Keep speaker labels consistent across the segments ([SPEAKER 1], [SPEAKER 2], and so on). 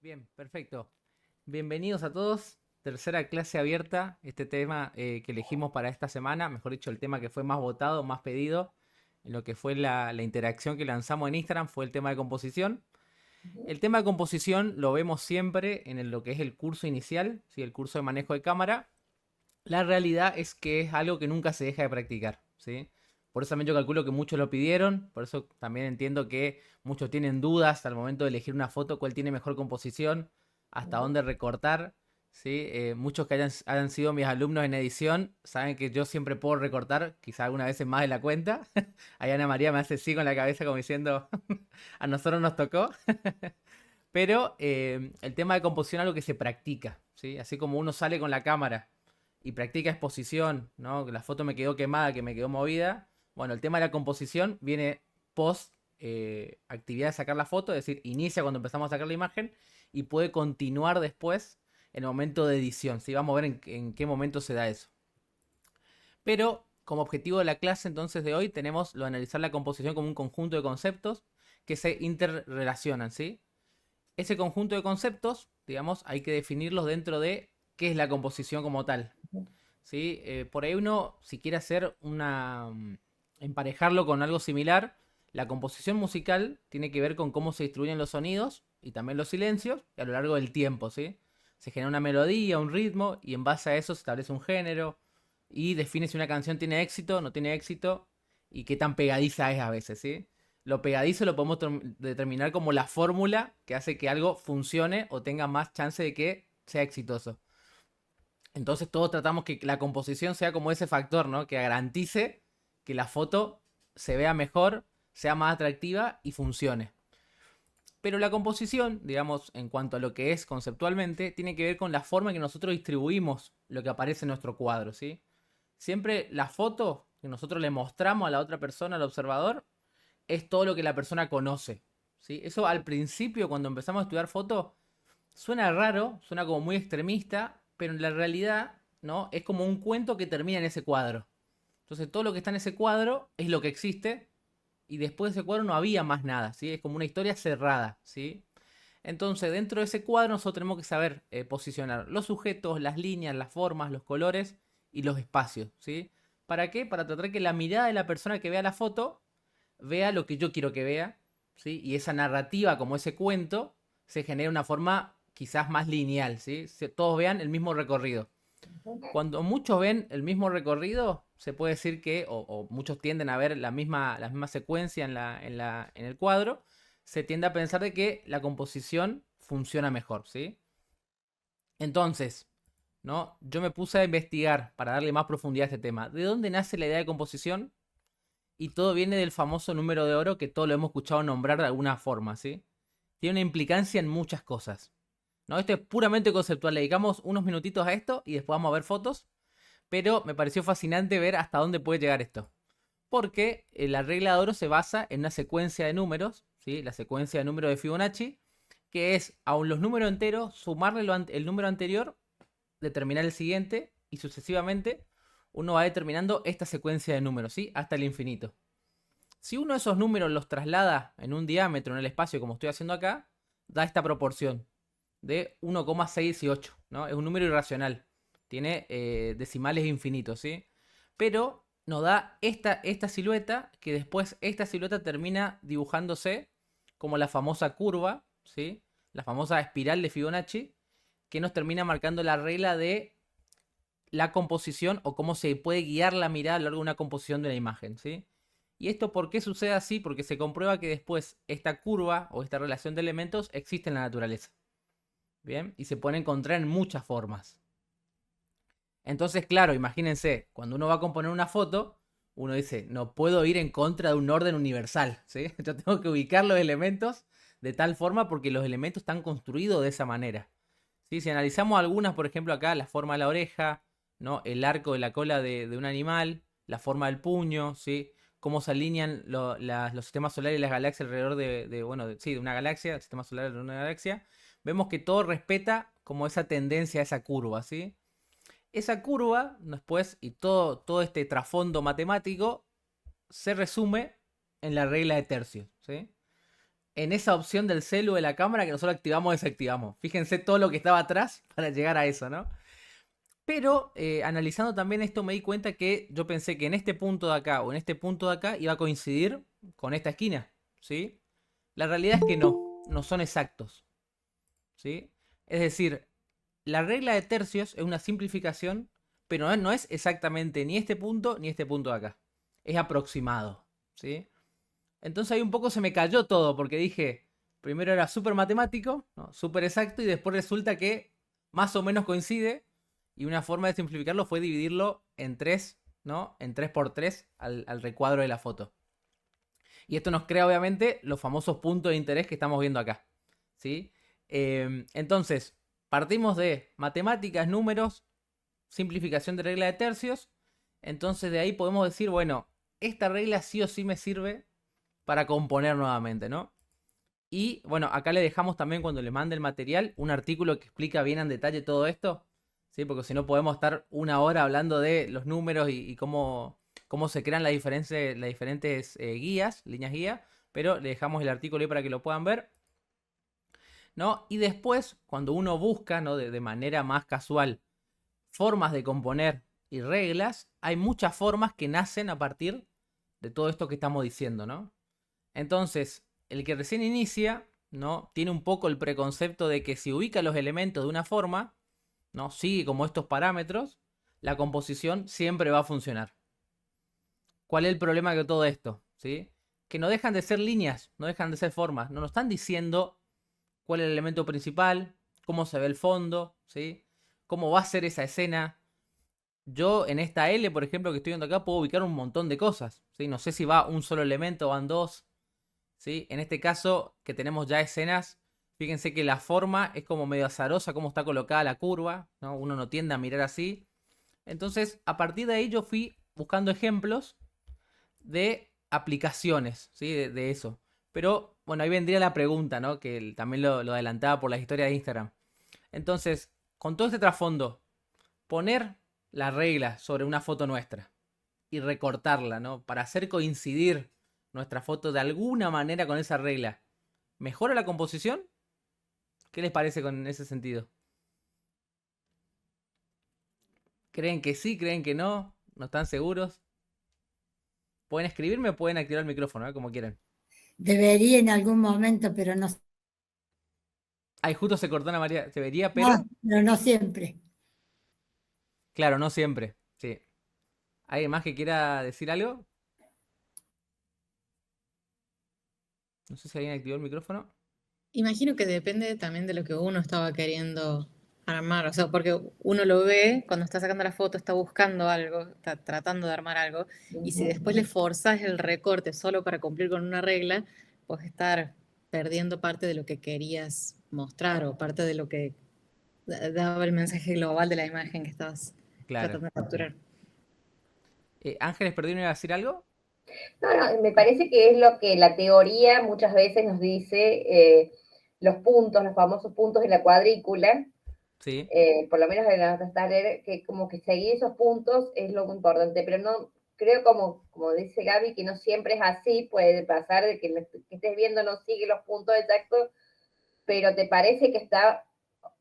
[SPEAKER 1] Bien, perfecto. Bienvenidos a todos. Tercera clase abierta. Este tema que elegimos para esta semana, mejor dicho, el tema que fue más votado, más pedido, en lo que fue la interacción que lanzamos en Instagram, fue el tema de composición.
[SPEAKER 2] Ujú.
[SPEAKER 1] El tema de composición lo vemos siempre en lo que es el curso inicial, ¿sí? El curso de manejo de cámara. La realidad es que es algo que nunca se deja de practicar, ¿sí? Por eso también yo calculo que muchos lo pidieron, por eso también entiendo que muchos tienen dudas al momento de elegir una foto, cuál tiene mejor composición, hasta
[SPEAKER 2] Ujú.
[SPEAKER 1] dónde recortar, ¿sí? Muchos que hayan sido mis alumnos en edición saben que yo siempre puedo recortar, quizá algunas veces más de la cuenta. Ahí Ana María me hace sí con la cabeza como diciendo, a nosotros nos tocó. Pero el tema de composición es algo que se practica, ¿sí? Así como uno sale con la cámara y practica exposición, ¿no? Que la foto me quedó quemada, que me quedó movida. Bueno, el tema de la composición viene post actividad de sacar la foto, es decir, inicia cuando empezamos a sacar la imagen y puede continuar después en el momento de edición, ¿sí? Vamos a ver en qué momento se da eso. Pero como objetivo de la clase entonces de hoy tenemos lo de analizar la composición como un conjunto de conceptos que se interrelacionan, ¿sí? Ese conjunto de conceptos, digamos, hay que definirlos dentro de qué es la composición como tal. ¿Sí? Por ahí uno, si quiere hacer emparejarlo con algo similar, la composición musical tiene que ver con cómo se distribuyen los sonidos y también los silencios a lo largo del tiempo, ¿sí? Se genera una melodía, un ritmo, y en base a eso se establece un género y define si una canción tiene éxito, no tiene éxito y qué tan pegadiza es a veces, ¿sí? Lo pegadizo lo podemos determinar como la fórmula que hace que algo funcione o tenga más chance de que sea exitoso. Entonces todos tratamos que la composición sea como ese factor, ¿no? Que garantice que la foto se vea mejor, sea más atractiva y funcione. Pero la composición, digamos, en cuanto a lo que es conceptualmente, tiene que ver con la forma en que nosotros distribuimos lo que aparece en nuestro cuadro, ¿sí? Siempre la foto que nosotros le mostramos a la otra persona, al observador, es todo lo que la persona conoce, ¿sí? Eso al principio, cuando empezamos a estudiar foto, suena raro, suena como muy extremista, pero en la realidad, ¿no? Es como un cuento que termina en ese cuadro. Entonces todo lo que está en ese cuadro es lo que existe y después de ese cuadro no había más nada, ¿sí? Es como una historia cerrada, ¿sí? Entonces dentro de ese cuadro nosotros tenemos que saber posicionar los sujetos, las líneas, las formas, los colores y los espacios, ¿sí? ¿Para qué? Para tratar que la mirada de la persona que vea la foto vea lo que yo quiero que vea, ¿sí? Y esa narrativa, como ese cuento, se genera de una forma quizás más lineal, ¿sí? Todos vean el mismo recorrido. Cuando muchos ven el mismo recorrido, se puede decir que, o muchos tienden a ver la misma secuencia en el cuadro, se tiende a pensar de que la composición funciona mejor, ¿sí? Entonces, ¿no? Yo me puse a investigar para darle más profundidad a este tema. ¿De dónde nace la idea de composición? Y todo viene del famoso número de oro que todos lo hemos escuchado nombrar de alguna forma, ¿sí? Tiene una implicancia en muchas cosas. ¿No? Esto es puramente conceptual. Le dedicamos unos minutitos a esto y después vamos a ver fotos. Pero me pareció fascinante ver hasta dónde puede llegar esto. Porque la regla de oro se basa en una secuencia de números, ¿sí? La secuencia de números de Fibonacci, que es a los números enteros, sumarle el número anterior, determinar el siguiente y sucesivamente uno va determinando esta secuencia de números, ¿sí? Hasta el infinito. Si uno de esos números los traslada en un diámetro en el espacio, como estoy haciendo acá, da esta proporción de 1,618, ¿no? Es un número irracional. Tiene decimales infinitos, ¿sí? Pero nos da esta silueta, que después esta silueta termina dibujándose como la famosa curva, ¿sí? La famosa espiral de Fibonacci, que nos termina marcando la regla de la composición o cómo se puede guiar la mirada a lo largo de una composición de una imagen, ¿sí? ¿Y esto por qué sucede así? Porque se comprueba que después esta curva o esta relación de elementos existe en la naturaleza. ¿Bien? Y se puede encontrar en muchas formas. Entonces, claro, imagínense, cuando uno va a componer una foto, uno dice, no puedo ir en contra de un orden universal, ¿sí? Yo tengo que ubicar los elementos de tal forma porque los elementos están construidos de esa manera. ¿Sí? Si analizamos algunas, por ejemplo, acá, la forma de la oreja, ¿no? El arco de la cola de un animal, la forma del puño, ¿sí? Cómo se alinean los sistemas solares y las galaxias alrededor bueno, sí, de una galaxia, el sistema solar de una galaxia, vemos que todo respeta como esa tendencia, esa curva, ¿sí? Esa curva, después, y todo este trasfondo matemático, se resume en la regla de tercios, ¿sí? en esa opción del celu de la cámara que nosotros activamos o desactivamos. Fíjense todo lo que estaba atrás para llegar a eso, ¿no? Pero analizando también esto me di cuenta que yo pensé que en este punto de acá o en este punto de acá iba a coincidir con esta esquina, ¿sí? La realidad es que no son exactos, ¿sí? Es decir, la regla de tercios es una simplificación, pero no es exactamente ni este punto ni este punto de acá. Es aproximado, ¿sí? Entonces ahí un poco se me cayó todo porque dije, primero era súper matemático, ¿no? Súper exacto y después resulta que más o menos coincide y una forma de simplificarlo fue dividirlo en 3, ¿no? En 3 por 3 al recuadro de la foto. Y esto nos crea obviamente los famosos puntos de interés que estamos viendo acá, ¿sí? Entonces, partimos de matemáticas, números, simplificación de regla de tercios. Entonces de ahí podemos decir, bueno, esta regla sí o sí me sirve para componer nuevamente, ¿no? Y bueno, acá le dejamos también cuando le mande el material un artículo que explica bien en detalle todo esto, ¿sí? Porque si no podemos estar una hora hablando de los números y cómo se crean las diferentes guías, líneas guía, pero le dejamos el artículo ahí para que lo puedan ver, ¿no? Y después, cuando uno busca, ¿no? De manera más casual, formas de componer y reglas, hay muchas formas que nacen a partir de todo esto que estamos diciendo, ¿no? Entonces, el que recién inicia, ¿no? Tiene un poco el preconcepto de que si ubica los elementos de una forma, ¿no? Sigue como estos parámetros, la composición siempre va a funcionar. ¿Cuál es el problema de todo esto? ¿Sí? Que no dejan de ser líneas, no dejan de ser formas. No nos están diciendo cuál es el elemento principal, cómo se ve el fondo, ¿sí? Cómo va a ser esa escena. Yo en esta L, por ejemplo, que estoy viendo acá, puedo ubicar un montón de cosas, ¿sí? No sé si va un solo elemento o van dos, ¿sí? En este caso, que tenemos ya escenas, fíjense que la forma es como medio azarosa, cómo está colocada la curva, ¿no? Uno no tiende a mirar así. Entonces, a partir de ahí yo fui buscando ejemplos de aplicaciones, ¿sí? De eso. Pero, bueno, ahí vendría la pregunta, ¿no? Que también lo adelantaba por las historias de Instagram. Entonces, con todo este trasfondo, poner la regla sobre una foto nuestra y recortarla, ¿no? Para hacer coincidir nuestra foto de alguna manera con esa regla. ¿Mejora la composición? ¿Qué les parece con ese sentido? ¿Creen que sí? ¿Creen que no? ¿No están seguros? Pueden escribirme o pueden activar el micrófono, como quieran.
[SPEAKER 2] Debería en algún momento, pero no,
[SPEAKER 1] Ay, justo se cortó Ana María. Debería,
[SPEAKER 2] no,
[SPEAKER 1] pero
[SPEAKER 2] pero no siempre.
[SPEAKER 1] claro, no siempre. Sí. ¿Alguien más que quiera decir algo? No sé si alguien activó el micrófono.
[SPEAKER 3] Imagino que depende también de lo que uno estaba queriendo armar, o sea, porque uno lo ve cuando está sacando la foto, está buscando algo, está tratando de armar algo, y si después le forzas el recorte solo para cumplir con una regla, puedes estar perdiendo parte de lo que querías mostrar o parte de lo que daba el mensaje global de la imagen que estabas
[SPEAKER 1] Claro.
[SPEAKER 3] tratando de capturar.
[SPEAKER 1] Ángeles, ¿perdieron iba a decir algo?
[SPEAKER 4] No, no, me parece que es lo que la teoría muchas veces nos dice, los puntos, los famosos puntos de la cuadrícula,
[SPEAKER 1] Sí,
[SPEAKER 4] por lo menos en las tareas, que como que seguir esos puntos es lo muy importante, pero no, creo como dice Gaby, que no siempre es así, puede pasar de que estés viendo no sigue los puntos exactos, pero te parece que está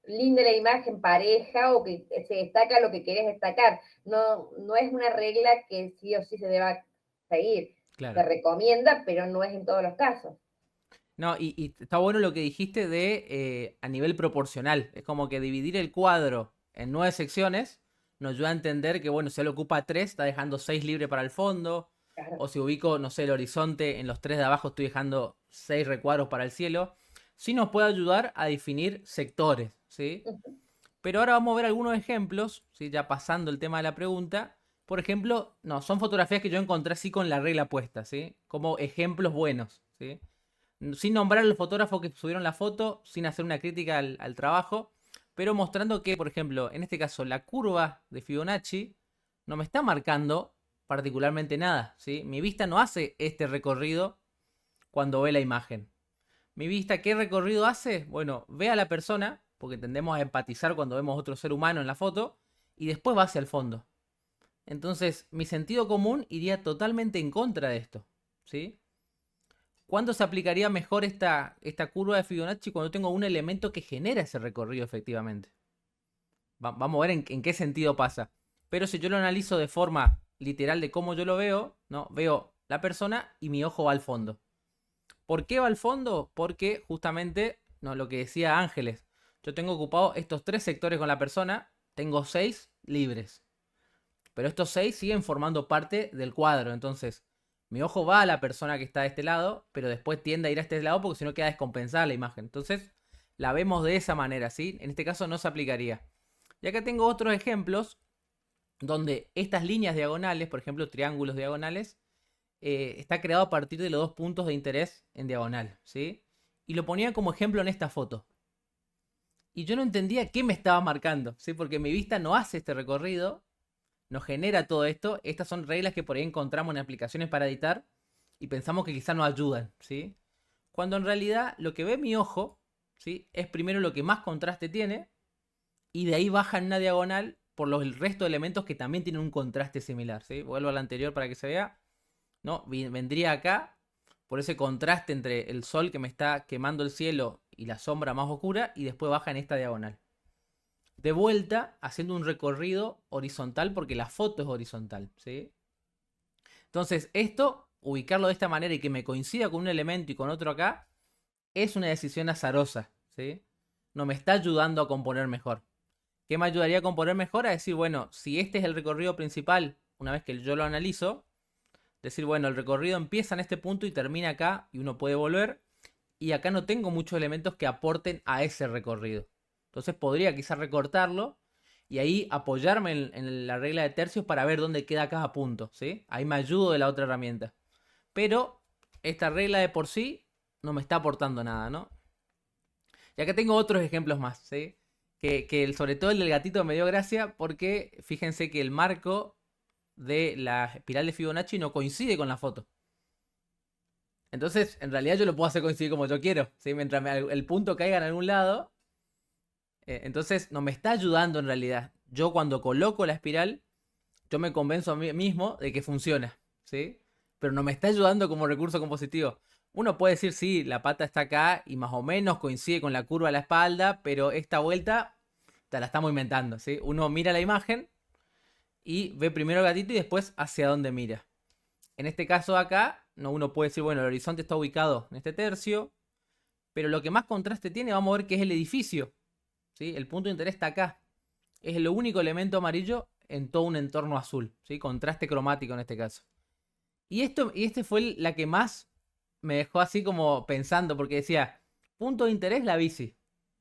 [SPEAKER 4] linda la imagen pareja o que se destaca lo que querés destacar. No es una regla que sí o sí se deba seguir. Se
[SPEAKER 1] claro.
[SPEAKER 4] recomienda, pero no es en todos los casos.
[SPEAKER 1] No, y está bueno lo que dijiste de a nivel proporcional. Es como que dividir el cuadro en 9 secciones nos ayuda a entender que, bueno, si él ocupa 3, está dejando 6 libre para el fondo.
[SPEAKER 4] Claro.
[SPEAKER 1] O si ubico, no sé, el horizonte en los 3 de abajo, estoy dejando 6 recuadros para el cielo. Sí nos puede ayudar a definir sectores, ¿sí? Pero ahora vamos a ver algunos ejemplos, ¿sí? Ya pasando el tema de la pregunta. Por ejemplo, no, son fotografías que yo encontré así con la regla puesta, ¿sí? Como ejemplos buenos, ¿sí? Sin nombrar al fotógrafo que subieron la foto, sin hacer una crítica al trabajo, pero mostrando que, por ejemplo, en este caso, la curva de Fibonacci no me está marcando particularmente nada, ¿sí? Mi vista no hace este recorrido cuando ve la imagen. Mi vista, ¿qué recorrido hace? Bueno, ve a la persona, porque tendemos a empatizar cuando vemos otro ser humano en la foto, y después va hacia el fondo. Entonces, mi sentido común iría totalmente en contra de esto, ¿sí? ¿Cuándo se aplicaría mejor esta curva de Fibonacci? Cuando tengo un elemento que genera ese recorrido efectivamente. Vamos a ver en qué sentido pasa. Pero si yo lo analizo de forma literal de cómo yo lo veo, ¿no? Veo la persona y mi ojo va al fondo. ¿Por qué va al fondo? Porque justamente, no, lo que decía Ángeles, yo tengo ocupado estos 3 sectores con la persona, tengo 6 libres. Pero estos 6 siguen formando parte del cuadro. Entonces, mi ojo va a la persona que está de este lado, pero después tiende a ir a este lado porque si no queda descompensada la imagen. Entonces, la vemos de esa manera, ¿sí? En este caso no se aplicaría. Y acá tengo otros ejemplos donde estas líneas diagonales, por ejemplo, triángulos diagonales, está creado a partir de los 2 puntos de interés en diagonal, ¿sí? Y lo ponía como ejemplo en esta foto. Y yo no entendía qué me estaba marcando, ¿sí? Porque mi vista no hace este recorrido, no genera todo esto. Estas son reglas que por ahí encontramos en aplicaciones para editar y pensamos que quizás nos ayudan, ¿sí? Cuando en realidad lo que ve mi ojo, ¿sí? Es primero lo que más contraste tiene y de ahí baja en una diagonal por el resto de elementos que también tienen un contraste similar, ¿sí? Vuelvo al anterior para que se vea, ¿no? Vendría acá por ese contraste entre el sol que me está quemando el cielo y la sombra más oscura y después baja en esta diagonal. De vuelta haciendo un recorrido horizontal porque la foto es horizontal, ¿sí? Entonces esto, ubicarlo de esta manera y que me coincida con un elemento y con otro acá, es una decisión azarosa, ¿sí? No me está ayudando a componer mejor. ¿Qué me ayudaría a componer mejor? A decir, bueno, si este es el recorrido principal, una vez que yo lo analizo, decir, bueno, el recorrido empieza en este punto y termina acá y uno puede volver. Y acá no tengo muchos elementos que aporten a ese recorrido. Entonces podría quizás recortarlo y ahí apoyarme en la regla de tercios para ver dónde queda cada punto, ¿sí? Ahí me ayudo de la otra herramienta. Pero esta regla de por sí no me está aportando nada, ¿no? Y acá tengo otros ejemplos más, ¿sí? Que sobre todo el del gatito me dio gracia porque fíjense que el marco de la espiral de Fibonacci no coincide con la foto. Entonces, en realidad yo lo puedo hacer coincidir como yo quiero, ¿sí? Mientras el punto caiga en algún lado. Entonces, no me está ayudando en realidad. Yo cuando coloco la espiral, yo me convenzo a mí mismo de que funciona, ¿sí? Pero no me está ayudando como recurso compositivo. Uno puede decir, sí, la pata está acá y más o menos coincide con la curva de la espalda, pero esta vuelta te la estamos inventando, ¿sí? Uno mira la imagen y ve primero el gatito y después hacia dónde mira. En este caso acá, no, uno puede decir, bueno, el horizonte está ubicado en este tercio, pero lo que más contraste tiene, vamos a ver que es el edificio, ¿sí? El punto de interés está acá. Es el único elemento amarillo en todo un entorno azul, ¿sí? Contraste cromático en este caso. Y este fue la que más me dejó así como pensando, porque decía, punto de interés la bici,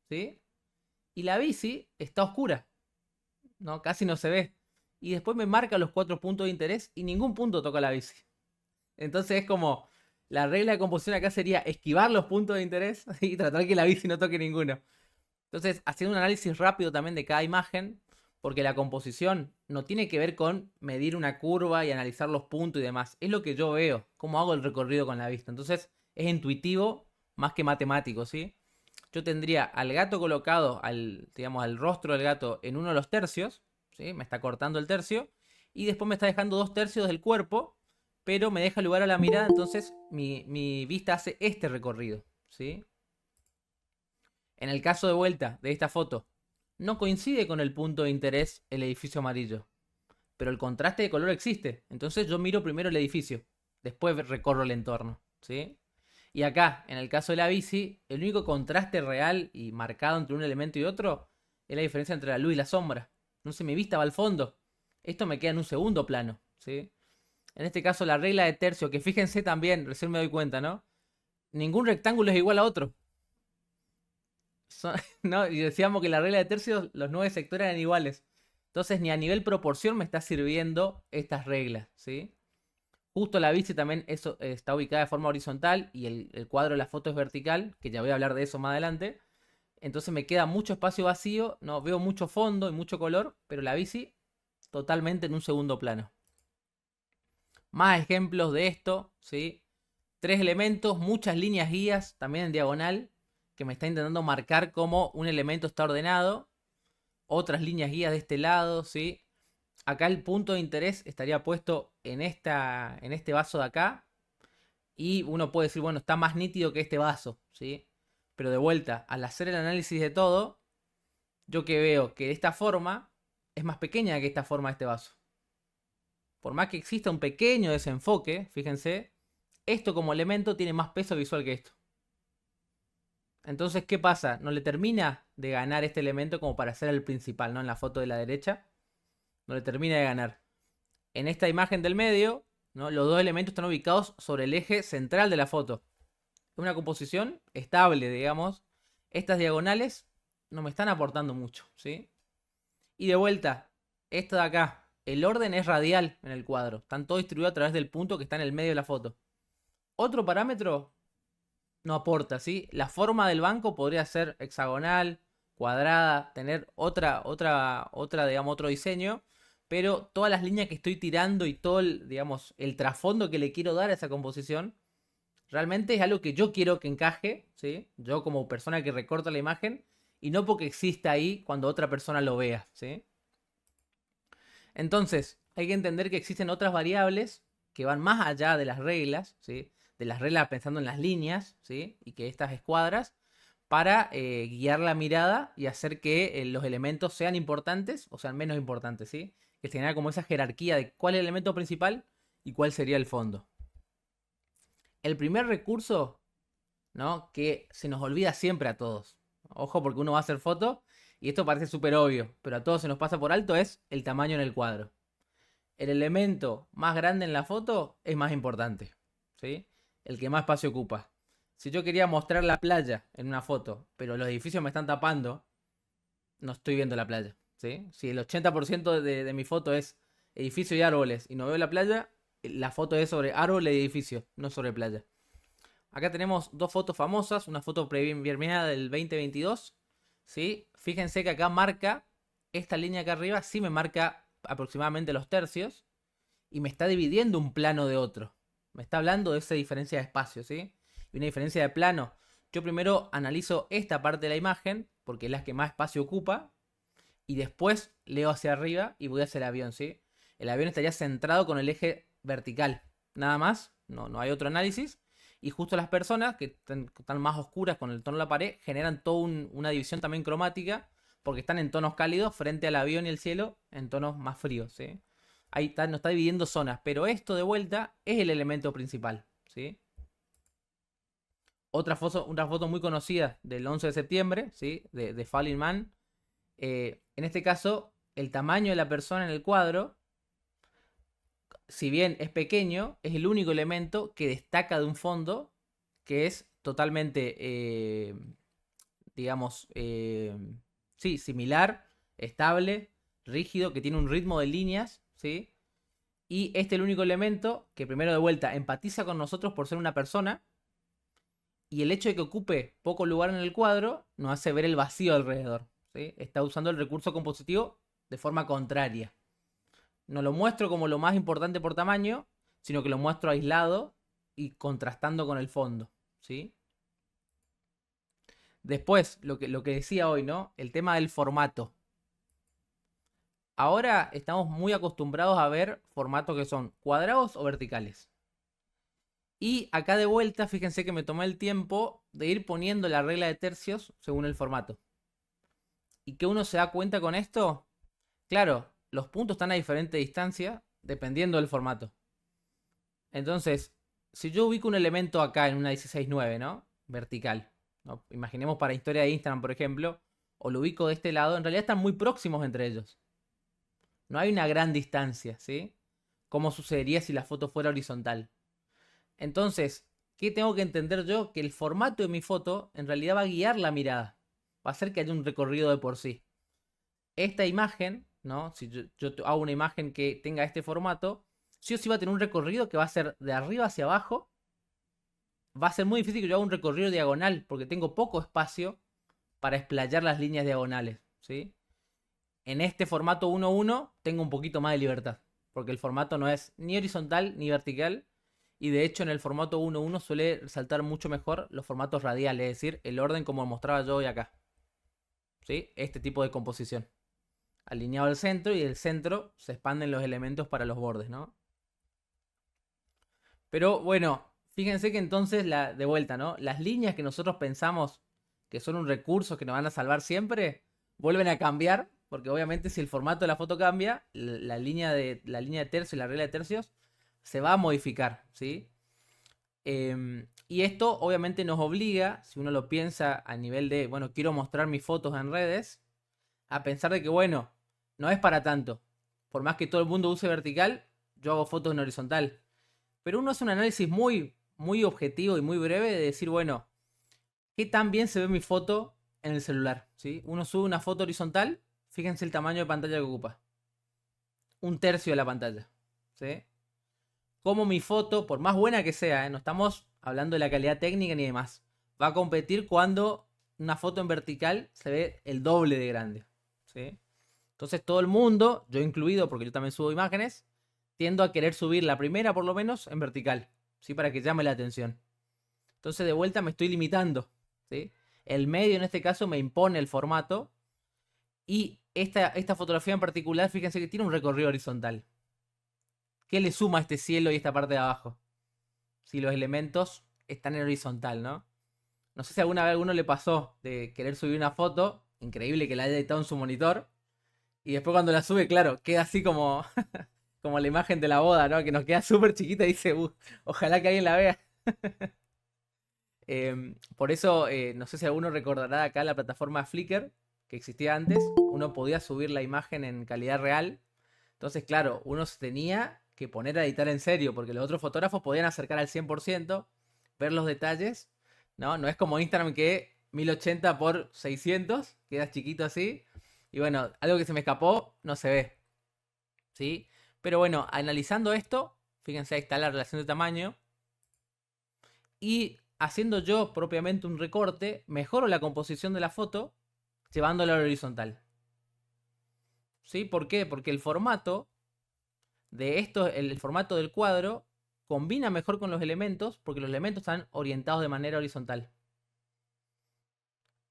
[SPEAKER 1] ¿sí? Y la bici está oscura, ¿no? Casi no se ve. Y después me marca los 4 puntos de interés y ningún punto toca la bici. Entonces es como, la regla de composición acá sería esquivar los puntos de interés y tratar que la bici no toque ninguno. Entonces, haciendo un análisis rápido también de cada imagen, porque la composición no tiene que ver con medir una curva y analizar los puntos y demás. Es lo que yo veo, cómo hago el recorrido con la vista. Entonces, es intuitivo más que matemático, ¿sí? Yo tendría al gato colocado, digamos, al rostro del gato en uno de los tercios, ¿sí? Me está cortando el tercio, y después me está dejando 2 tercios del cuerpo, pero me deja lugar a la mirada, entonces mi vista hace este recorrido, ¿sí? En el caso de vuelta de esta foto, no coincide con el punto de interés el edificio amarillo, pero el contraste de color existe. Entonces yo miro primero el edificio, después recorro el entorno, ¿sí? Y acá, en el caso de la bici, el único contraste real y marcado entre un elemento y otro es la diferencia entre la luz y la sombra. Entonces mi vista va al fondo. Esto me queda en un segundo plano, ¿sí? En este caso la regla de tercio, que fíjense también, recién me doy cuenta, ¿no? Ningún rectángulo es igual a otro. ¿No? Y decíamos que la regla de tercios, los 9 sectores eran iguales. Entonces ni a nivel proporción me está sirviendo estas reglas, ¿sí? Justo la bici también eso, está ubicada de forma horizontal y el cuadro de la foto es vertical, que ya voy a hablar de eso más adelante. Entonces me queda mucho espacio vacío, no veo mucho fondo y mucho color, pero la bici totalmente en un segundo plano. Más ejemplos de esto, ¿sí? 3 elementos, muchas líneas guías, también en diagonal, que me está intentando marcar cómo un elemento está ordenado. Otras líneas guías de este lado, ¿sí? Acá el punto de interés estaría puesto en este vaso de acá. Y uno puede decir, bueno, está más nítido que este vaso, ¿sí? Pero de vuelta, al hacer el análisis de todo, yo que veo que esta forma es más pequeña que esta forma de este vaso. Por más que exista un pequeño desenfoque, fíjense, esto como elemento tiene más peso visual que esto. Entonces, ¿qué pasa? No le termina de ganar este elemento como para ser el principal, ¿no? En la foto de la derecha, no le termina de ganar. En esta imagen del medio, ¿no? Los dos elementos están ubicados sobre el eje central de la foto. Es una composición estable, digamos. Estas diagonales no me están aportando mucho, ¿sí? Y de vuelta, esto de acá, el orden es radial en el cuadro. Están todos distribuidos a través del punto que está en el medio de la foto. Otro parámetro no aporta, ¿sí? La forma del banco podría ser hexagonal, cuadrada, tener digamos, otro diseño, pero todas las líneas que estoy tirando y todo digamos, el trasfondo que le quiero dar a esa composición, realmente es algo que yo quiero que encaje, ¿sí? Yo como persona que recorta la imagen, y no porque exista ahí cuando otra persona lo vea, ¿sí? Entonces, hay que entender que existen otras variables que van más allá de las reglas, ¿sí? De las reglas pensando en las líneas, ¿sí? Y que estas escuadras, para guiar la mirada y hacer que los elementos sean importantes o sean menos importantes, ¿sí? Que se genera como esa jerarquía de cuál es el elemento principal y cuál sería el fondo. El primer recurso, ¿no? Que se nos olvida siempre a todos. Ojo, porque uno va a hacer foto y esto parece súper obvio, pero a todos se nos pasa por alto, es el tamaño en el cuadro. El elemento más grande en la foto es más importante, ¿sí? El que más espacio ocupa. Si yo quería mostrar la playa en una foto, pero los edificios me están tapando, no estoy viendo la playa, ¿sí? Si el 80% de mi foto es edificio y árboles y no veo la playa, la foto es sobre árboles y edificios, no sobre playa. Acá tenemos dos fotos famosas, una foto premiada del 2022, ¿sí? Fíjense que acá marca, esta línea acá arriba sí me marca aproximadamente los tercios y me está dividiendo un plano de otro. Me está hablando de esa diferencia de espacio, ¿sí? Y una diferencia de plano. Yo primero analizo esta parte de la imagen, porque es la que más espacio ocupa, y después leo hacia arriba y voy hacia el avión, ¿sí? El avión estaría centrado con el eje vertical, nada más, no hay otro análisis. Y justo las personas que están más oscuras con el tono de la pared generan toda una división también cromática, porque están en tonos cálidos frente al avión y el cielo en tonos más fríos, ¿sí? Ahí está, nos está dividiendo zonas, pero esto de vuelta es el elemento principal, ¿sí? Una foto muy conocida del 11 de septiembre, ¿sí? De Falling Man. En este caso, el tamaño de la persona en el cuadro, si bien es pequeño, es el único elemento que destaca de un fondo que es totalmente, digamos, sí, similar, estable, rígido, que tiene un ritmo de líneas, ¿sí? Y este es el único elemento que primero de vuelta empatiza con nosotros por ser una persona. Y el hecho de que ocupe poco lugar en el cuadro nos hace ver el vacío alrededor, ¿sí? Está usando el recurso compositivo de forma contraria. No lo muestro como lo más importante por tamaño, sino que lo muestro aislado y contrastando con el fondo, ¿sí? Después, lo que decía hoy, ¿no? El tema del formato. Ahora estamos muy acostumbrados a ver formatos que son cuadrados o verticales. Y acá de vuelta, fíjense que me tomé el tiempo de ir poniendo la regla de tercios según el formato. ¿Y qué uno se da cuenta con esto? Claro, los puntos están a diferente distancia dependiendo del formato. Entonces, si yo ubico un elemento acá en una 16:9, ¿no? Vertical, ¿no? Imaginemos para historia de Instagram, por ejemplo, o lo ubico de este lado, en realidad están muy próximos entre ellos. No hay una gran distancia, ¿sí? Como sucedería si la foto fuera horizontal. Entonces, ¿qué tengo que entender yo? Que el formato de mi foto en realidad va a guiar la mirada. Va a hacer que haya un recorrido de por sí. Esta imagen, ¿no? Si yo hago una imagen que tenga este formato, sí o sí va a tener un recorrido que va a ser de arriba hacia abajo. Va a ser muy difícil que yo haga un recorrido diagonal, porque tengo poco espacio para explayar las líneas diagonales, ¿sí? En este formato 1:1 tengo un poquito más de libertad, porque el formato no es ni horizontal ni vertical. Y de hecho en el formato 1:1 suele resaltar mucho mejor los formatos radiales, es decir, el orden como mostraba yo hoy acá, ¿sí? Este tipo de composición. Alineado al centro y del centro se expanden los elementos para los bordes, ¿no? Pero bueno, Fíjense que entonces, de vuelta, ¿no? Las líneas que nosotros pensamos que son un recurso que nos van a salvar siempre, vuelven a cambiar, porque obviamente si el formato de la foto cambia, la línea de tercio y la regla de tercios se va a modificar, ¿sí? Y esto obviamente nos obliga, si uno lo piensa a nivel de, bueno, quiero mostrar mis fotos en redes, a pensar de que, bueno, no es para tanto. Por más que todo el mundo use vertical, yo hago fotos en horizontal. Pero uno hace un análisis muy objetivo y muy breve de decir, bueno, ¿qué tan bien se ve mi foto en el celular? ¿Sí? Uno sube una foto horizontal, fíjense el tamaño de pantalla que ocupa. 1/3 de la pantalla. ¿Sí? Como mi foto, por más buena que sea, no estamos hablando de la calidad técnica ni demás, va a competir cuando una foto en vertical se ve el doble de grande. ¿Sí? Entonces todo el mundo, yo incluido porque yo también subo imágenes, tiendo a querer subir la primera por lo menos en vertical, ¿sí? Para que llame la atención. Entonces de vuelta me estoy limitando, ¿sí? El medio en este caso me impone el formato y esta fotografía en particular, fíjense que tiene un recorrido horizontal. ¿Qué le suma a este cielo y esta parte de abajo? Si los elementos están en horizontal, ¿no? No sé si alguna vez a alguno le pasó de querer subir una foto, increíble que la haya editado en su monitor, y después cuando la sube, claro, queda así como, como la imagen de la boda, ¿no? Que nos queda súper chiquita y dice, ojalá que alguien la vea. Por eso, no sé si alguno recordará acá la plataforma Flickr, que existía antes. Uno podía subir la imagen en calidad real. Entonces, claro, uno se tenía que poner a editar en serio, porque los otros fotógrafos podían acercar al 100%, ver los detalles, ¿no? No es como Instagram que 1080 por 600, queda chiquito así. Y bueno, algo que se me escapó, no se ve, ¿sí? Pero bueno, analizando esto, fíjense, ahí está la relación de tamaño. Y haciendo yo propiamente un recorte, mejoro la composición de la foto llevándola a la horizontal. ¿Sí? ¿Por qué? Porque el formato de esto, el formato del cuadro, combina mejor con los elementos porque los elementos están orientados de manera horizontal.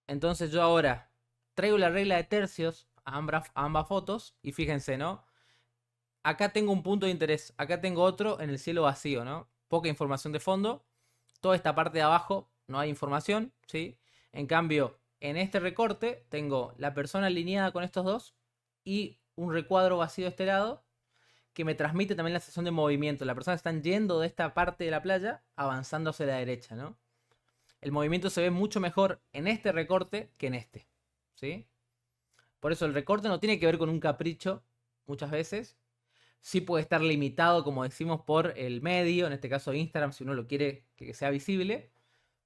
[SPEAKER 1] Entonces yo ahora traigo la regla de tercios a ambas fotos y fíjense, ¿no? Acá tengo un punto de interés, acá tengo otro en el cielo vacío, ¿no? Poca información de fondo. Toda esta parte de abajo no hay información, ¿sí? En cambio, en este recorte tengo la persona alineada con estos dos y un recuadro vacío de este lado que me transmite también la sensación de movimiento. La persona está yendo de esta parte de la playa avanzando hacia la derecha, ¿no? El movimiento se ve mucho mejor en este recorte que en este, ¿sí? Por eso el recorte no tiene que ver con un capricho muchas veces. Sí puede estar limitado, como decimos, por el medio, en este caso Instagram, si uno lo quiere que sea visible.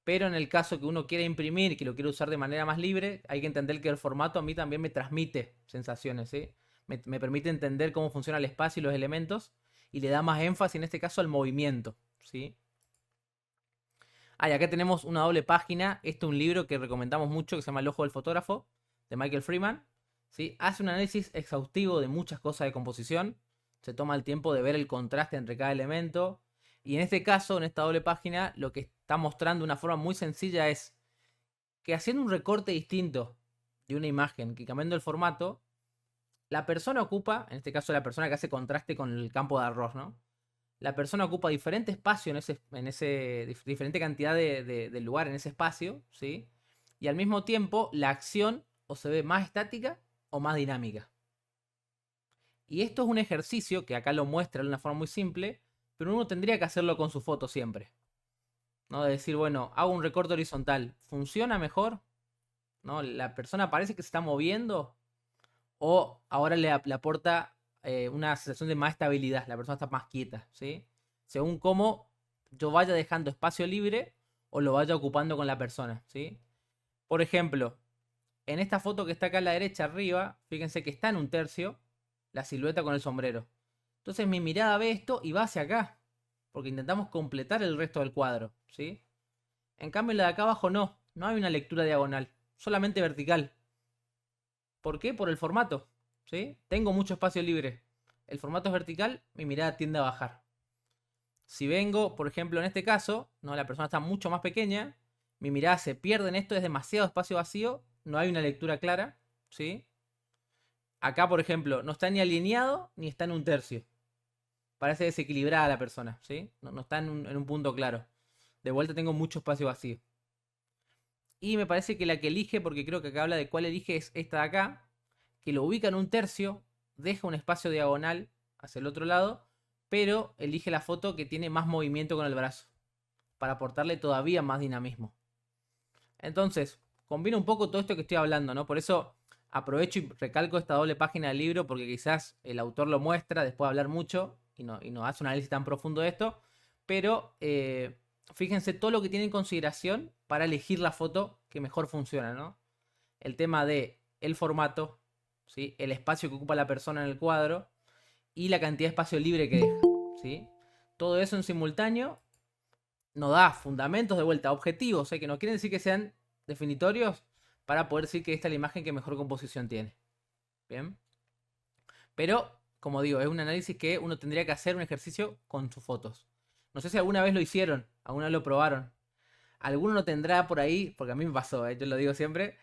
[SPEAKER 1] Pero en el caso que uno quiera imprimir y que lo quiera usar de manera más libre, hay que entender que el formato a mí también me transmite sensaciones, ¿sí? Me permite entender cómo funciona el espacio y los elementos y le da más énfasis en este caso al movimiento, ¿sí? Y acá tenemos una doble página. Este es un libro que recomendamos mucho que se llama El ojo del fotógrafo, de Michael Freeman, ¿sí? Hace un análisis exhaustivo de muchas cosas de composición. Se toma el tiempo de ver el contraste entre cada elemento. Y en este caso, en esta doble página, lo que está mostrando de una forma muy sencilla es que haciendo un recorte distinto de una imagen, que cambiando el formato, la persona ocupa, en este caso la persona que hace contraste con el campo de arroz, ¿no? La persona ocupa diferente espacio diferente cantidad de lugar en ese espacio, ¿sí? Y al mismo tiempo la acción o se ve más estática o más dinámica. Y esto es un ejercicio que acá lo muestra de una forma muy simple, pero uno tendría que hacerlo con su foto siempre, ¿no? De decir, bueno, hago un recorte horizontal, ¿funciona mejor? ¿No? ¿La persona parece que se está moviendo? ¿O ahora le aporta una sensación de más estabilidad? La persona está más quieta, ¿sí? Según cómo yo vaya dejando espacio libre o lo vaya ocupando con la persona, ¿sí? Por ejemplo, en esta foto que está acá a la derecha arriba, fíjense que está en 1/3 la silueta con el sombrero. Entonces mi mirada ve esto y va hacia acá, porque intentamos completar el resto del cuadro, ¿sí? En cambio la de acá abajo no hay una lectura diagonal, solamente vertical. ¿Por qué? Por el formato, ¿sí? Tengo mucho espacio libre. El formato es vertical, mi mirada tiende a bajar. Si vengo, por ejemplo, en este caso, ¿no? La persona está mucho más pequeña, mi mirada se pierde en esto, es demasiado espacio vacío, no hay una lectura clara, ¿sí? Acá, por ejemplo, no está ni alineado ni está en 1/3. Parece desequilibrada la persona, ¿sí? No está en un punto claro. de vuelta tengo mucho espacio vacío. Y me parece que la que elige, porque creo que acá habla de cuál elige, es esta de acá, que lo ubica en un tercio, deja un espacio diagonal hacia el otro lado, pero elige la foto que tiene más movimiento con el brazo, para aportarle todavía más dinamismo. Entonces, combina un poco todo esto que estoy hablando, ¿no? Por eso aprovecho y recalco esta doble página del libro, porque quizás el autor lo muestra después de hablar mucho y no hace un análisis tan profundo de esto, pero fíjense todo lo que tiene en consideración para elegir la foto que mejor funciona, ¿no? El tema de el formato, ¿sí? El espacio que ocupa la persona en el cuadro y la cantidad de espacio libre que deja, ¿sí? Todo eso en simultáneo nos da fundamentos de vuelta, objetivos, que no quieren decir que sean definitorios para poder decir que esta es la imagen que mejor composición tiene. Bien. Pero, como digo, es un análisis que uno tendría que hacer un ejercicio con sus fotos. No sé si alguna vez lo hicieron, alguna vez lo probaron. Alguno no tendrá por ahí, porque a mí me pasó, yo lo digo siempre,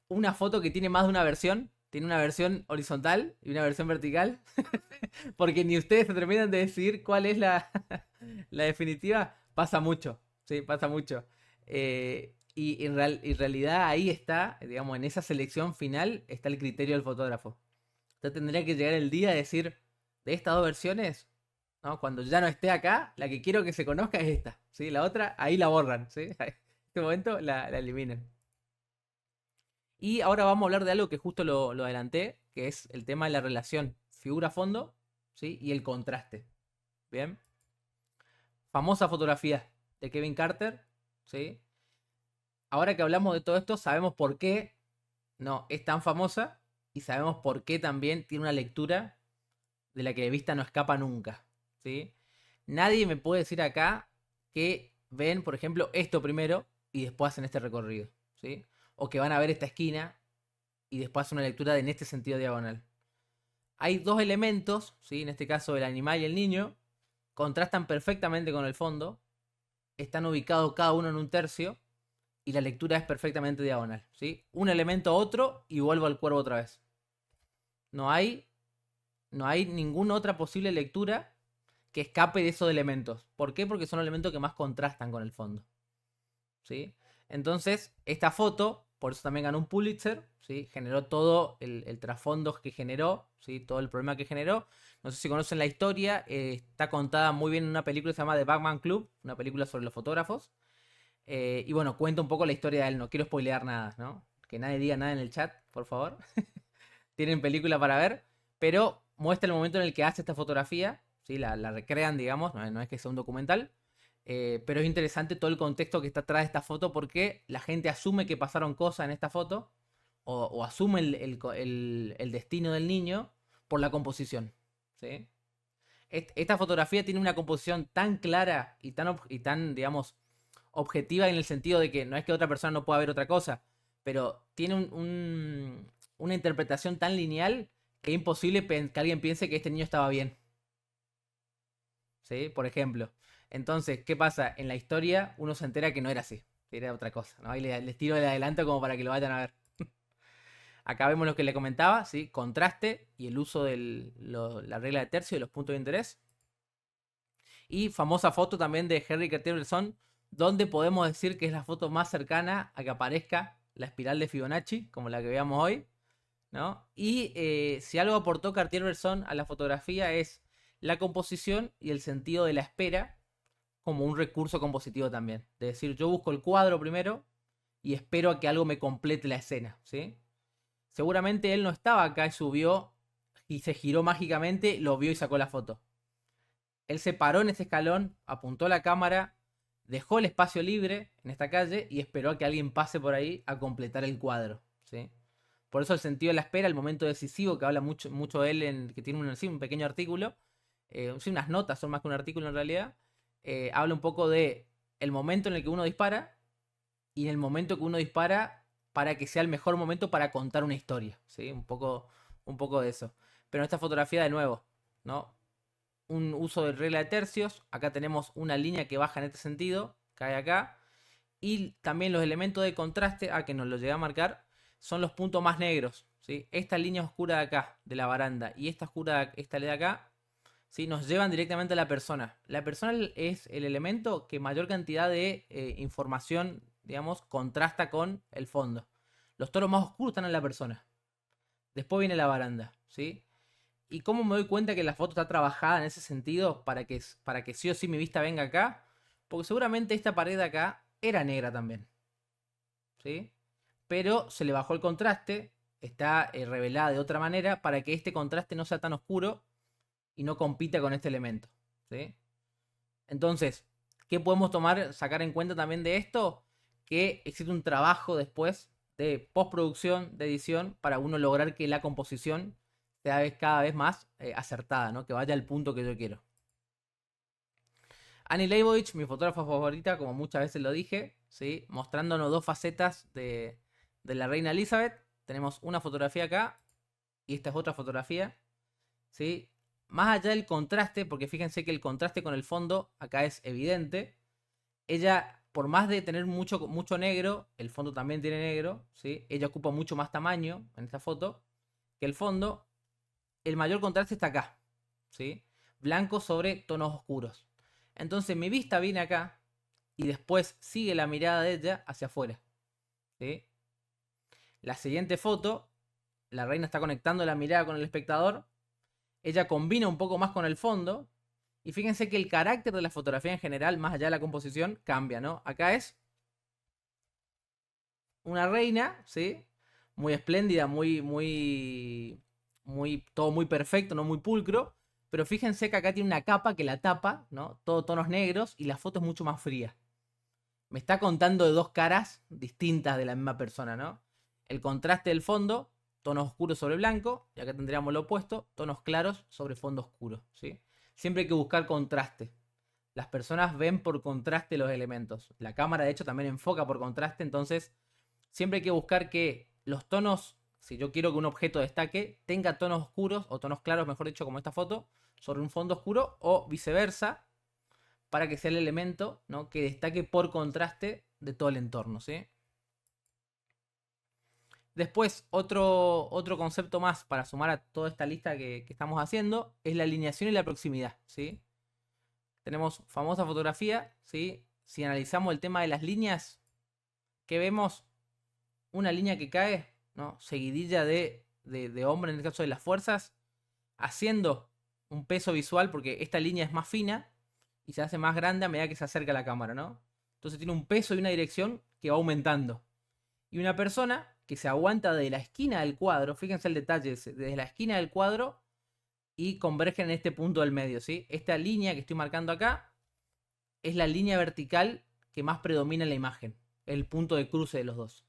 [SPEAKER 1] una foto que tiene más de una versión. Tiene una versión horizontal y una versión vertical. Porque ni ustedes se terminan de decidir cuál es la, la definitiva. Pasa mucho, sí, pasa mucho. Y en realidad ahí está, digamos, en esa selección final está el criterio del fotógrafo. Usted tendría que llegar el día a decir, de estas dos versiones, ¿no? Cuando ya no esté acá, la que quiero que se conozca es esta, ¿sí? La otra, ahí la borran, ¿sí? En este momento la eliminan. Y ahora vamos a hablar de algo que justo lo adelanté, que es el tema de la relación figura-fondo, ¿sí? Y el contraste. Bien. Famosa fotografía de Kevin Carter, ¿sí? Ahora que hablamos de todo esto, sabemos por qué no es tan famosa y sabemos por qué también tiene una lectura de la que de vista no escapa nunca, ¿sí? Nadie me puede decir acá que ven, por ejemplo, esto primero y después hacen este recorrido, ¿sí? O que van a ver esta esquina y después hacen una lectura en este sentido diagonal. Hay dos elementos, ¿sí? En este caso el animal y el niño, contrastan perfectamente con el fondo, están ubicados cada uno en un tercio y la lectura es perfectamente diagonal, ¿sí? Un elemento a otro y vuelvo al cuervo otra vez. No hay ninguna otra posible lectura que escape de esos elementos. ¿Por qué? Porque son los elementos que más contrastan con el fondo, ¿sí? Entonces, esta foto, por eso también ganó un Pulitzer, ¿sí? Generó todo el trasfondo que generó, ¿sí? Todo el problema que generó. No sé si conocen la historia, está contada muy bien en una película que se llama The Batman Club, una película sobre los fotógrafos. Y bueno, cuenta un poco la historia de él, no quiero spoilear nada, ¿no? Que nadie diga nada en el chat, por favor. Tienen película para ver, pero muestra el momento en el que hace esta fotografía, ¿sí? La recrean, digamos, no es que sea un documental. Pero es interesante todo el contexto que está atrás de esta foto porque la gente asume que pasaron cosas en esta foto o asume el destino del niño por la composición, ¿sí? Esta fotografía tiene una composición tan clara y tan, digamos, objetiva en el sentido de que no es que otra persona no pueda ver otra cosa, pero tiene una interpretación tan lineal que es imposible que alguien piense que este niño estaba bien, ¿sí? Por ejemplo. Entonces, ¿qué pasa? En la historia uno se entera que no era así, que era otra cosa, ¿no? Ahí les tiro el adelanto como para que lo vayan a ver. Acá vemos lo que le comentaba, ¿sí? Contraste y el uso de la regla de tercio y los puntos de interés. Y famosa foto también de Henry Cartier-Bresson, donde podemos decir que es la foto más cercana a que aparezca la espiral de Fibonacci, como la que veamos hoy, ¿no? Y si algo aportó Cartier-Bresson a la fotografía es la composición y el sentido de la espera como un recurso compositivo también. De decir, yo busco el cuadro primero y espero a que algo me complete la escena, ¿sí? Seguramente él no estaba acá y subió y se giró mágicamente, lo vio y sacó la foto. Él se paró en ese escalón, apuntó la cámara, dejó el espacio libre en esta calle y esperó a que alguien pase por ahí a completar el cuadro, ¿sí? Por eso el sentido de la espera, el momento decisivo, que habla mucho, mucho de él, que tiene un pequeño artículo, sí, unas notas, son más que un artículo en realidad, habla un poco de el momento en el que uno dispara y en el momento que uno dispara para que sea el mejor momento para contar una historia, ¿sí? Un poco de eso. Pero en esta fotografía, de nuevo, ¿no? Un uso de regla de tercios. Acá tenemos una línea que baja en este sentido, cae acá. Y también los elementos de contraste, que nos lo llegué a marcar, son los puntos más negros, ¿sí? Esta línea oscura de acá, de la baranda, y esta oscura, esta de acá, ¿sí? Nos llevan directamente a la persona. La persona es el elemento que mayor cantidad de información, digamos, contrasta con el fondo. Los tonos más oscuros están en la persona. Después viene la baranda, ¿sí? ¿Y cómo me doy cuenta que la foto está trabajada en ese sentido para que sí o sí mi vista venga acá? Porque seguramente esta pared de acá era negra también, ¿sí? Pero se le bajó el contraste, está revelada de otra manera para que este contraste no sea tan oscuro y no compita con este elemento, ¿sí? Entonces, ¿qué podemos sacar en cuenta también de esto? Que existe un trabajo después de postproducción, de edición, para uno lograr que la composición sea cada vez más acertada, ¿no? Que vaya al punto que yo quiero. Annie Leibovitz, mi fotógrafa favorita, como muchas veces lo dije, ¿sí? Mostrándonos dos facetas de la reina Elizabeth. Tenemos una fotografía acá y esta es otra fotografía, ¿sí? Más allá del contraste, porque fíjense que el contraste con el fondo acá es evidente. Ella, por más de tener mucho negro, el fondo también tiene negro, ¿sí? Ella ocupa mucho más tamaño en esta foto que el fondo. El mayor contraste está acá, ¿sí? Blanco sobre tonos oscuros. Entonces mi vista viene acá y después sigue la mirada de ella hacia afuera, ¿sí? La siguiente foto, la reina está conectando la mirada con el espectador. Ella combina un poco más con el fondo. Y fíjense que el carácter de la fotografía en general, más allá de la composición, cambia, ¿no? Acá es una reina, ¿sí? Muy espléndida, todo muy perfecto, no muy pulcro. Pero fíjense que acá tiene una capa que la tapa, ¿no? Todo tonos negros y la foto es mucho más fría. Me está contando de dos caras distintas de la misma persona, ¿no? El contraste del fondo, tonos oscuros sobre blanco, y acá tendríamos lo opuesto, tonos claros sobre fondo oscuro, ¿sí? Siempre hay que buscar contraste. Las personas ven por contraste los elementos. La cámara, de hecho, también enfoca por contraste, entonces siempre hay que buscar que los tonos, si yo quiero que un objeto destaque, tenga tonos oscuros, o tonos claros, mejor dicho, como esta foto, sobre un fondo oscuro, o viceversa, para que sea el elemento, ¿no?, que destaque por contraste de todo el entorno, ¿sí? Después, otro concepto más para sumar a toda esta lista que estamos haciendo es la alineación y la proximidad, ¿sí? Tenemos famosa fotografía, ¿sí? Si analizamos el tema de las líneas, ¿qué vemos? Una línea que cae, ¿no? Seguidilla de hombre, en el caso de las fuerzas, haciendo un peso visual, porque esta línea es más fina y se hace más grande a medida que se acerca a la cámara, ¿no? Entonces tiene un peso y una dirección que va aumentando. Y una persona que se aguanta de la esquina del cuadro, fíjense el detalle, desde la esquina del cuadro y convergen en este punto del medio, ¿sí? Esta línea que estoy marcando acá es la línea vertical que más predomina en la imagen, el punto de cruce de los dos.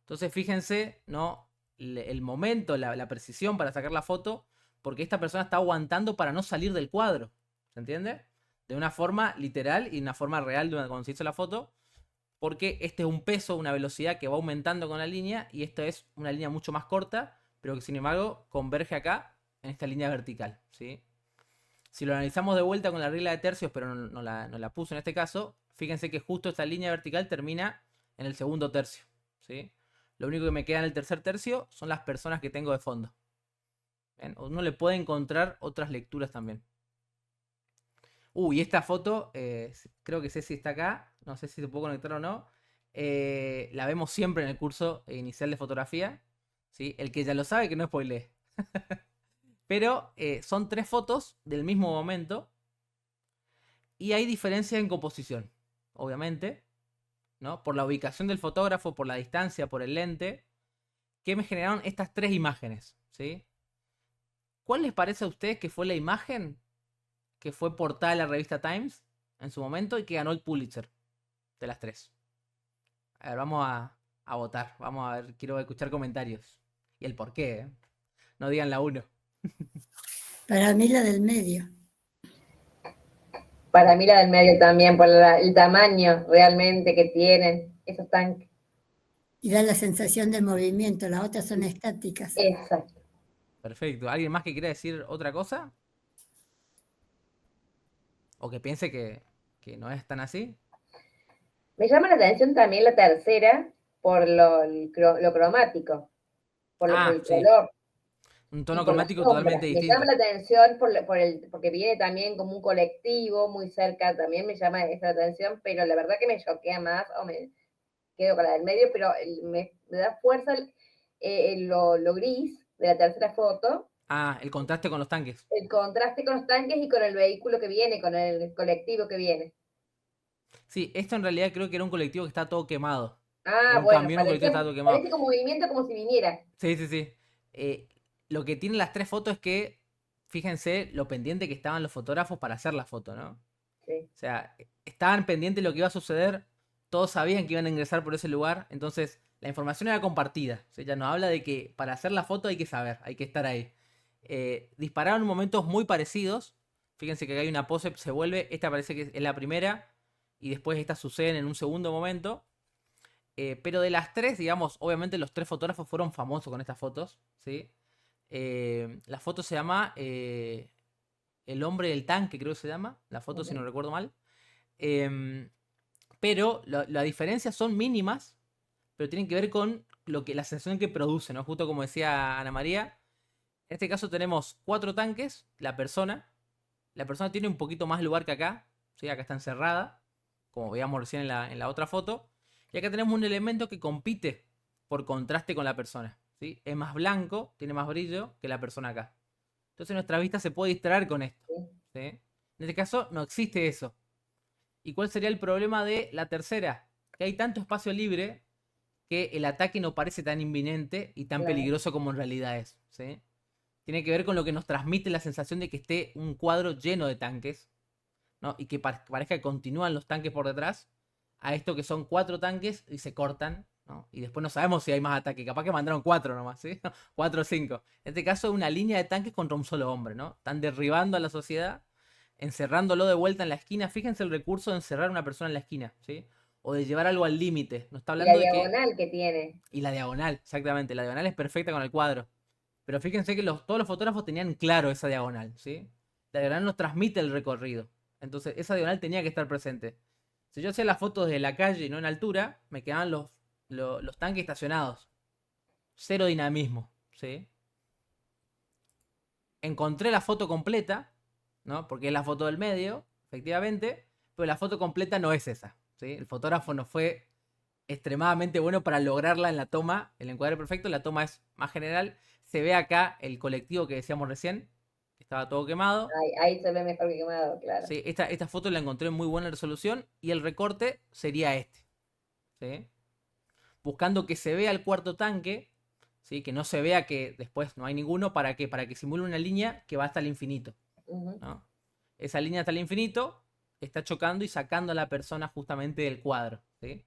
[SPEAKER 1] Entonces fíjense, ¿no?, el momento, la precisión para sacar la foto, porque esta persona está aguantando para no salir del cuadro, ¿se entiende? De una forma literal y una forma real cuando se hizo la foto, porque este es un peso, una velocidad que va aumentando con la línea, y esta es una línea mucho más corta, pero que sin embargo converge acá en esta línea vertical, ¿sí? Si lo analizamos de vuelta con la regla de tercios, pero no la puso en este caso, fíjense que justo esta línea vertical termina en el segundo tercio, ¿sí? Lo único que me queda en el tercer tercio son las personas que tengo de fondo. ¿Ven? Uno le puede encontrar otras lecturas también. Y esta foto, creo que Ceci está acá, no sé si se puede conectar o no. La vemos siempre en el curso inicial de fotografía, ¿sí? El que ya lo sabe, que no spoilee. Pero son tres fotos del mismo momento y hay diferencia en composición, obviamente, ¿no? Por la ubicación del fotógrafo, por la distancia, por el lente, que me generaron estas tres imágenes, ¿sí? ¿Cuál les parece a ustedes que fue la imagen que fue portada de la revista Times en su momento y que ganó el Pulitzer de las tres? A ver, vamos a votar, vamos a ver, quiero escuchar comentarios y el por qué, ¿eh? No digan la 1.
[SPEAKER 2] Para mí la del medio.
[SPEAKER 4] Para mí la del medio también, por el tamaño realmente que tienen esos tanques.
[SPEAKER 2] Y da la sensación de movimiento, las otras son estáticas.
[SPEAKER 4] Exacto.
[SPEAKER 1] Perfecto. ¿Alguien más que quiera decir otra cosa? ¿O que piense que no es tan así?
[SPEAKER 4] Me llama la atención también la tercera por lo cromático, por el
[SPEAKER 1] Sí.
[SPEAKER 4] color.
[SPEAKER 1] Un
[SPEAKER 4] y
[SPEAKER 1] tono
[SPEAKER 4] por las
[SPEAKER 1] cromático
[SPEAKER 4] sombras.
[SPEAKER 1] totalmente
[SPEAKER 4] Me
[SPEAKER 1] distinto.
[SPEAKER 4] llama la atención porque viene también como un colectivo muy cerca, también me llama esa atención, pero la verdad que me choquea más, o me quedo con la del medio, pero me da fuerza lo gris de la tercera foto,
[SPEAKER 1] Ah, el contraste con los tanques.
[SPEAKER 4] el contraste con los tanques y con el vehículo que viene, con el colectivo que viene.
[SPEAKER 1] Sí, esto en realidad creo que era un colectivo que está todo quemado. Era
[SPEAKER 4] Ah,
[SPEAKER 1] un
[SPEAKER 4] bueno,
[SPEAKER 1] camión, un colectivo que está todo quemado.
[SPEAKER 4] parece como movimiento como si viniera.
[SPEAKER 1] Sí, sí, sí. Lo que tienen las tres fotos es que, fíjense lo pendiente que estaban los fotógrafos para hacer la foto, ¿no?
[SPEAKER 4] Sí,
[SPEAKER 1] O sea, estaban pendientes de lo que iba a suceder, todos sabían que iban a ingresar por ese lugar, entonces la información era compartida. O sea, ya nos habla de que para hacer la foto hay que saber, hay que estar ahí. Dispararon en momentos muy parecidos. Fíjense que acá hay una pose, se vuelve, esta parece que es la primera, y después estas suceden en un segundo momento. Pero de las tres, digamos, obviamente los tres fotógrafos fueron famosos con estas fotos, ¿sí? La foto se llama El hombre del tanque, creo que se llama, la foto si no recuerdo mal. Em, pero la diferencia son mínimas, pero tienen que ver con la sensación que produce, ¿no? Justo como decía Ana María. En este caso tenemos 4 tanques, la persona. La persona tiene un poquito más lugar que acá, ¿sí? Acá está encerrada, como veíamos recién en la otra foto. Y acá tenemos un elemento que compite por contraste con la persona, ¿sí? Es más blanco, tiene más brillo que la persona acá. Entonces nuestra vista se puede distraer con esto,
[SPEAKER 4] sí.
[SPEAKER 1] ¿sí? En este caso no existe eso. ¿Y cuál sería el problema de la tercera? Que hay tanto espacio libre que el ataque no parece tan inminente y tan
[SPEAKER 4] Claro.
[SPEAKER 1] peligroso como en realidad es, ¿sí? Tiene que ver con lo que nos transmite la sensación de que esté un cuadro lleno de tanques, ¿no? Y que parezca que continúan los tanques por detrás, a esto que son 4 tanques y se cortan, ¿no? Y después no sabemos si hay más ataques, capaz que mandaron 4 nomás, ¿sí? 4 o 5. En este caso, una línea de tanques contra un solo hombre, ¿no? Están derribando a la sociedad, encerrándolo de vuelta en la esquina. Fíjense el recurso de encerrar a una persona en la esquina, ¿sí? O de llevar algo al límite. No está
[SPEAKER 4] Y la
[SPEAKER 1] hablando de que.
[SPEAKER 4] diagonal que tiene.
[SPEAKER 1] Y la diagonal, exactamente. La diagonal es perfecta con el cuadro. Pero fíjense que todos los fotógrafos tenían claro esa diagonal, ¿sí? La diagonal nos transmite el recorrido. Entonces, esa diagonal tenía que estar presente. Si yo hacía las fotos desde la calle y no en altura, me quedaban los tanques estacionados. Cero dinamismo, ¿sí? Encontré la foto completa, ¿no? Porque es la foto del medio, efectivamente, pero la foto completa no es esa, ¿sí? El fotógrafo no fue extremadamente bueno para lograrla en la toma, el encuadre perfecto. La toma es más general. Se ve acá el colectivo que decíamos recién, que estaba todo quemado.
[SPEAKER 4] Ahí se ve mejor que quemado, claro.
[SPEAKER 1] ¿Sí? Esta foto la encontré en muy buena resolución y el recorte sería este, ¿sí? Buscando que se vea el cuarto tanque, ¿sí? Que no se vea que después no hay ninguno. ¿Para qué? Para que simule una línea que va hasta el infinito, ¿no? Esa línea hasta el infinito está chocando y sacando a la persona justamente del cuadro, ¿sí?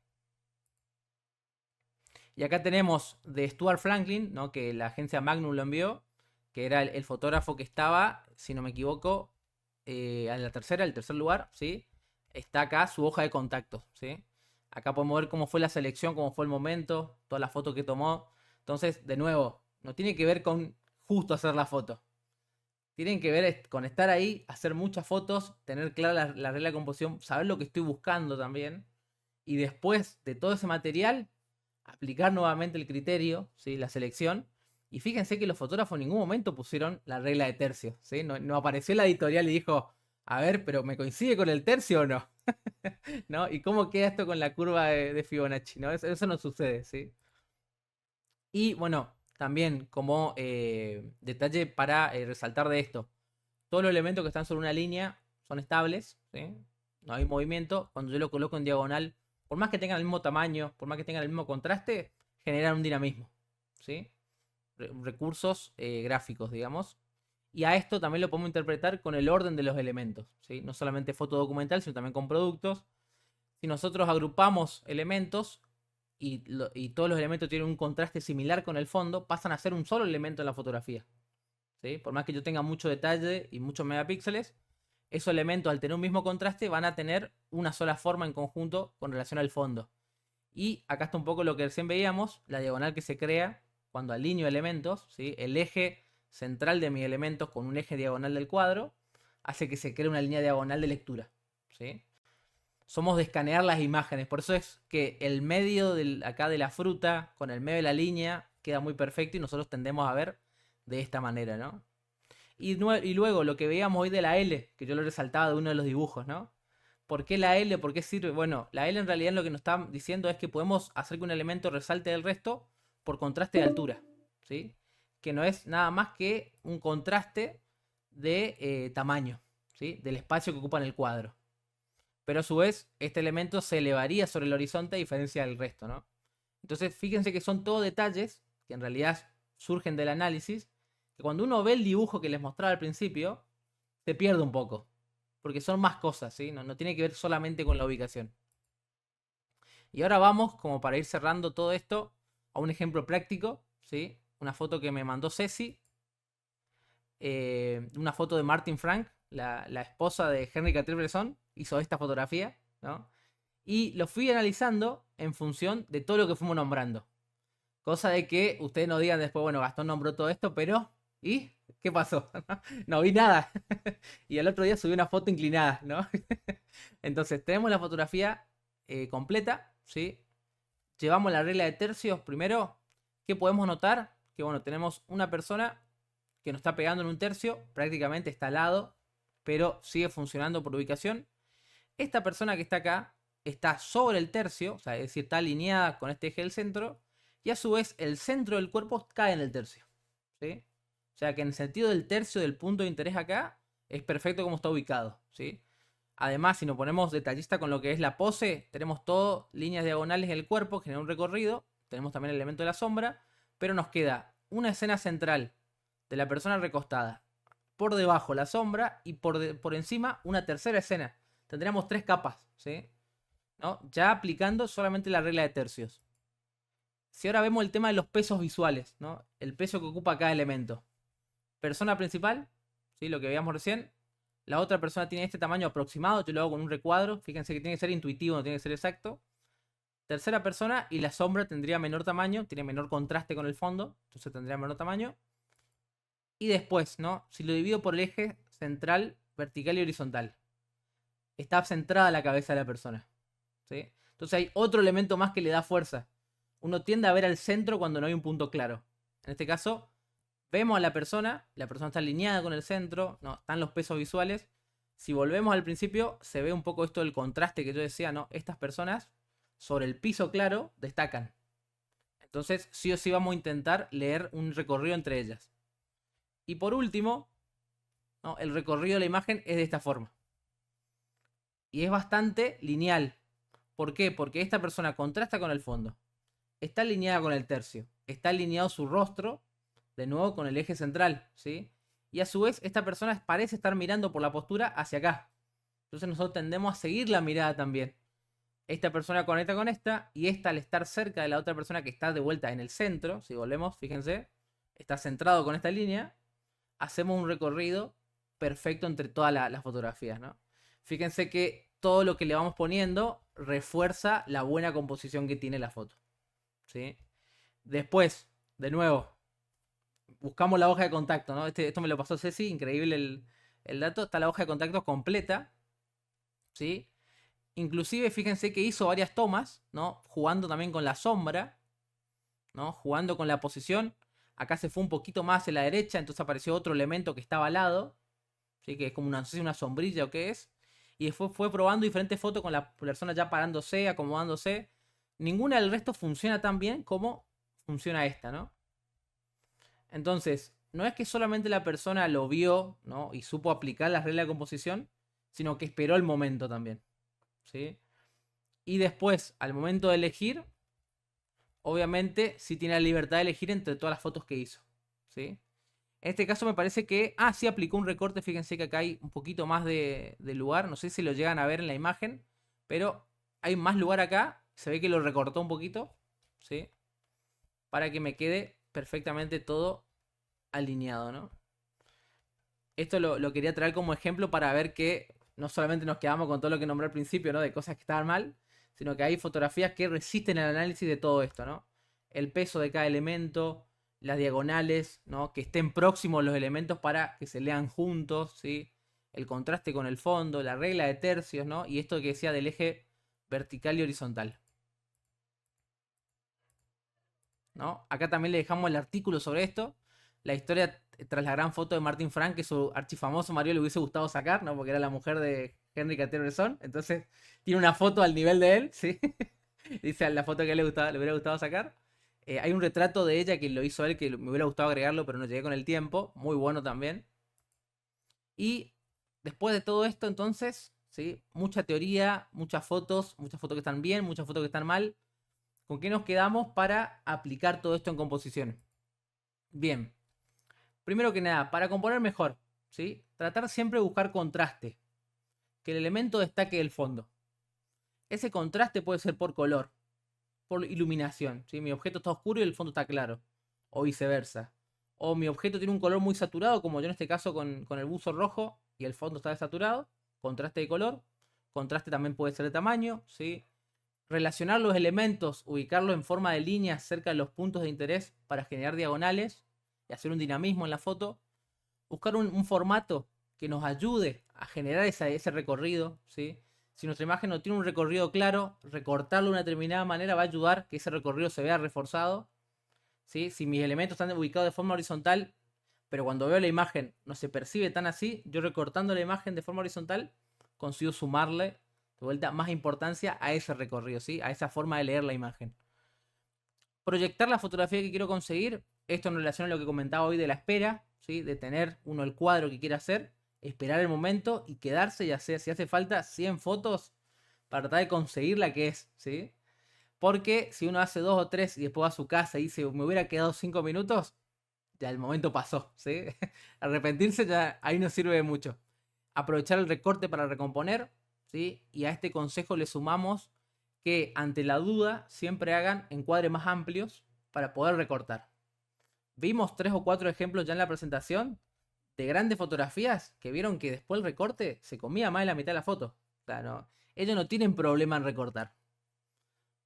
[SPEAKER 1] Y acá tenemos de Stuart Franklin, ¿no? Que la agencia Magnum lo envió, que era el fotógrafo que estaba, si no me equivoco, a la tercera, el tercer lugar, ¿sí? Está acá su hoja de contactos, ¿sí? Acá podemos ver cómo fue la selección, cómo fue el momento, todas las fotos que tomó. Entonces, de nuevo, no tiene que ver con justo hacer la foto. Tienen que ver con estar ahí, hacer muchas fotos, tener clara la regla de composición, saber lo que estoy buscando también. Y después de todo ese material, aplicar nuevamente el criterio, ¿sí? La selección. Y fíjense que los fotógrafos en ningún momento pusieron la regla de tercio, ¿sí? No apareció la editorial y dijo, a ver, pero ¿me coincide con el tercio o no? ¿No? ¿Y cómo queda esto con la curva de Fibonacci? ¿No? Eso no sucede, ¿sí? Y bueno, también como detalle para resaltar de esto, todos los elementos que están sobre una línea son estables, ¿sí? No hay movimiento. Cuando yo lo coloco en diagonal, por más que tengan el mismo tamaño, por más que tengan el mismo contraste, generan un dinamismo, ¿sí? Recursos gráficos, digamos. Y a esto también lo podemos interpretar con el orden de los elementos, ¿sí? No solamente foto documental, sino también con productos. Si nosotros agrupamos elementos y todos los elementos tienen un contraste similar con el fondo, pasan a ser un solo elemento en la fotografía, ¿sí? Por más que yo tenga mucho detalle y muchos megapíxeles, esos elementos al tener un mismo contraste van a tener una sola forma en conjunto con relación al fondo. Y acá está un poco lo que recién veíamos, la diagonal que se crea cuando alineo elementos, ¿sí? El eje central de mis elementos con un eje diagonal del cuadro hace que se cree una línea diagonal de lectura, ¿sí? Somos de escanear las imágenes, por eso es que el medio acá de la fruta con el medio de la línea queda muy perfecto y nosotros tendemos a ver de esta manera, ¿no? Y luego lo que veíamos hoy de la L, que yo lo resaltaba de uno de los dibujos, ¿no? ¿Por qué la L? ¿Por qué sirve? Bueno, la L en realidad lo que nos está diciendo es que podemos hacer que un elemento resalte del resto por contraste de altura, ¿sí? Que no es nada más que un contraste de tamaño, ¿sí? Del espacio que ocupa en el cuadro. Pero a su vez, este elemento se elevaría sobre el horizonte a diferencia del resto, ¿no? Entonces, fíjense que son todos detalles que en realidad surgen del análisis, que cuando uno ve el dibujo que les mostraba al principio, se pierde un poco. Porque son más cosas, ¿sí? No tiene que ver solamente con la ubicación. Y ahora vamos, como para ir cerrando todo esto, a un ejemplo práctico, ¿sí? Una foto que me mandó Ceci. Una foto de Martin Frank, la esposa de Henry Cartier-Bresson, hizo esta fotografía, ¿no? Y lo fui analizando en función de todo lo que fuimos nombrando. Cosa de que ustedes no digan después, bueno, Gastón nombró todo esto, pero ¿y qué pasó? No vi nada. Y el otro día subí una foto inclinada, ¿no? Entonces, tenemos la fotografía completa, ¿sí? Llevamos la regla de tercios primero. ¿Qué podemos notar? Que bueno, tenemos una persona que nos está pegando en un tercio, prácticamente está al lado, pero sigue funcionando por ubicación. Esta persona que está acá está sobre el tercio, o sea, es decir, está alineada con este eje del centro, y a su vez el centro del cuerpo cae en el tercio, ¿sí? O sea que en el sentido del tercio del punto de interés acá, es perfecto como está ubicado, ¿sí? Además, si nos ponemos detallista con lo que es la pose, tenemos todo líneas diagonales del cuerpo, genera un recorrido, tenemos también el elemento de la sombra, pero nos queda una escena central de la persona recostada, por debajo la sombra y por encima una tercera escena. Tendríamos 3 capas, ¿sí? ¿No? Ya aplicando solamente la regla de tercios. Si ahora vemos el tema de los pesos visuales, ¿no? El peso que ocupa cada elemento. Persona principal, ¿sí? Lo que veíamos recién. La otra persona tiene este tamaño aproximado, yo lo hago con un recuadro. Fíjense que tiene que ser intuitivo, no tiene que ser exacto. Tercera persona y la sombra tendría menor tamaño, tiene menor contraste con el fondo, entonces tendría menor tamaño. Y después, ¿no? Si lo divido por el eje central, vertical y horizontal, está centrada la cabeza de la persona, ¿sí? Entonces hay otro elemento más que le da fuerza. Uno tiende a ver al centro cuando no hay un punto claro. En este caso, vemos a la persona está alineada con el centro, no, están los pesos visuales. Si volvemos al principio, se ve un poco esto del contraste que yo decía, ¿no? Estas personas, sobre el piso claro, destacan. Entonces, sí o sí vamos a intentar leer un recorrido entre ellas. Y por último, ¿no? El recorrido de la imagen es de esta forma. Y es bastante lineal. ¿Por qué? Porque esta persona contrasta con el fondo. Está alineada con el tercio. Está alineado su rostro, de nuevo, con el eje central, ¿sí? Y a su vez, esta persona parece estar mirando por la postura hacia acá. Entonces nosotros tendemos a seguir la mirada también. Esta persona conecta con esta, y esta al estar cerca de la otra persona que está de vuelta en el centro, si volvemos, fíjense, está centrado con esta línea, hacemos un recorrido perfecto entre todas las fotografías, ¿no? Fíjense que todo lo que le vamos poniendo refuerza la buena composición que tiene la foto, ¿sí? Después, de nuevo, buscamos la hoja de contacto, ¿no? Esto me lo pasó Ceci, increíble el dato. Está la hoja de contacto completa, ¿sí? Inclusive, fíjense que hizo varias tomas, ¿no? Jugando también con la sombra, ¿no? Jugando con la posición. Acá se fue un poquito más hacia la derecha, entonces apareció otro elemento que estaba al lado, ¿sí? Que es como no sé si una sombrilla o qué es. Y después fue probando diferentes fotos con la persona ya parándose, acomodándose. Ninguna del resto funciona tan bien como funciona esta, ¿no? Entonces, no es que solamente la persona lo vio, ¿no? Y supo aplicar las reglas de composición, sino que esperó el momento también, ¿sí? Y después, al momento de elegir, obviamente sí tiene la libertad de elegir entre todas las fotos que hizo, ¿sí? En este caso me parece que... Ah, sí aplicó un recorte. Fíjense que acá hay un poquito más de lugar. No sé si lo llegan a ver en la imagen, pero hay más lugar acá. Se ve que lo recortó un poquito, ¿sí? Para que me quede perfectamente todo alineado, ¿no? Esto lo quería traer como ejemplo para ver que no solamente nos quedamos con todo lo que nombré al principio, ¿no? De cosas que estaban mal, sino que hay fotografías que resisten el análisis de todo esto, ¿no? El peso de cada elemento, las diagonales, ¿no? Que estén próximos los elementos para que se lean juntos, ¿sí? El contraste con el fondo, la regla de tercios, ¿no? Y esto que decía del eje vertical y horizontal, ¿no? Acá también le dejamos el artículo sobre esto. la historia tras la gran foto de Martín Frank que su archifamoso marido le hubiese gustado sacar, ¿no? Porque era la mujer de Henry Cartier-Bresson. Entonces tiene una foto al nivel de él, ¿sí? Dice la foto que le hubiera gustado sacar. Hay un retrato de ella que lo hizo él, que me hubiera gustado agregarlo, pero no llegué con el tiempo. Muy bueno también. Y después de todo esto, entonces, ¿sí? Mucha teoría, muchas fotos que están bien, muchas fotos que están mal. ¿Con qué nos quedamos para aplicar todo esto en composición? Bien, primero que nada, para componer mejor, ¿sí? Tratar siempre de buscar contraste, que el elemento destaque del fondo. Ese contraste puede ser por color, por iluminación, ¿sí? Mi objeto está oscuro y el fondo está claro, o viceversa. O mi objeto tiene un color muy saturado, como yo en este caso con el buzo rojo, y el fondo está desaturado, contraste de color. Contraste también puede ser de tamaño, ¿sí? Relacionar los elementos, ubicarlos en forma de líneas cerca de los puntos de interés para generar diagonales y hacer un dinamismo en la foto. Buscar un formato que nos ayude a generar ese recorrido, ¿sí? Si nuestra imagen no tiene un recorrido claro, recortarlo de una determinada manera va a ayudar que ese recorrido se vea reforzado, ¿sí? Si mis elementos están ubicados de forma horizontal, pero cuando veo la imagen no se percibe tan así, yo recortando la imagen de forma horizontal consigo sumarle de vuelta más importancia a ese recorrido, ¿sí? A esa forma de leer la imagen. Proyectar la fotografía que quiero conseguir, esto en relación a lo que comentaba hoy de la espera, ¿sí? De tener uno el cuadro que quiere hacer, esperar el momento y quedarse y hacer, si hace falta, 100 fotos para tratar de conseguir la que es, ¿sí? Porque si uno hace 2 o 3 y después va a su casa y dice, me hubiera quedado 5 minutos, ya el momento pasó, ¿sí? Arrepentirse ya ahí no sirve de mucho. Aprovechar el recorte para recomponer, ¿sí? Y a este consejo le sumamos que ante la duda siempre hagan encuadres más amplios para poder recortar. Vimos 3 o 4 ejemplos ya en la presentación de grandes fotografías que vieron que después el recorte se comía más de la mitad de la foto. O sea, no, ellos no tienen problema en recortar.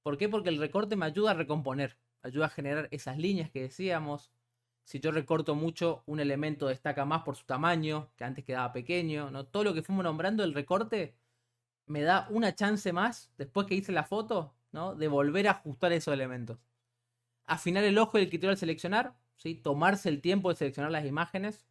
[SPEAKER 1] ¿Por qué? Porque el recorte me ayuda a recomponer, ayuda a generar esas líneas que decíamos. Si yo recorto mucho, un elemento destaca más por su tamaño, que antes quedaba pequeño, ¿no? Todo lo que fuimos nombrando, el recorte me da una chance más, después que hice la foto, ¿no? De volver a ajustar esos elementos. Afinar el ojo y el criterio al seleccionar, ¿sí? Tomarse el tiempo de seleccionar las imágenes.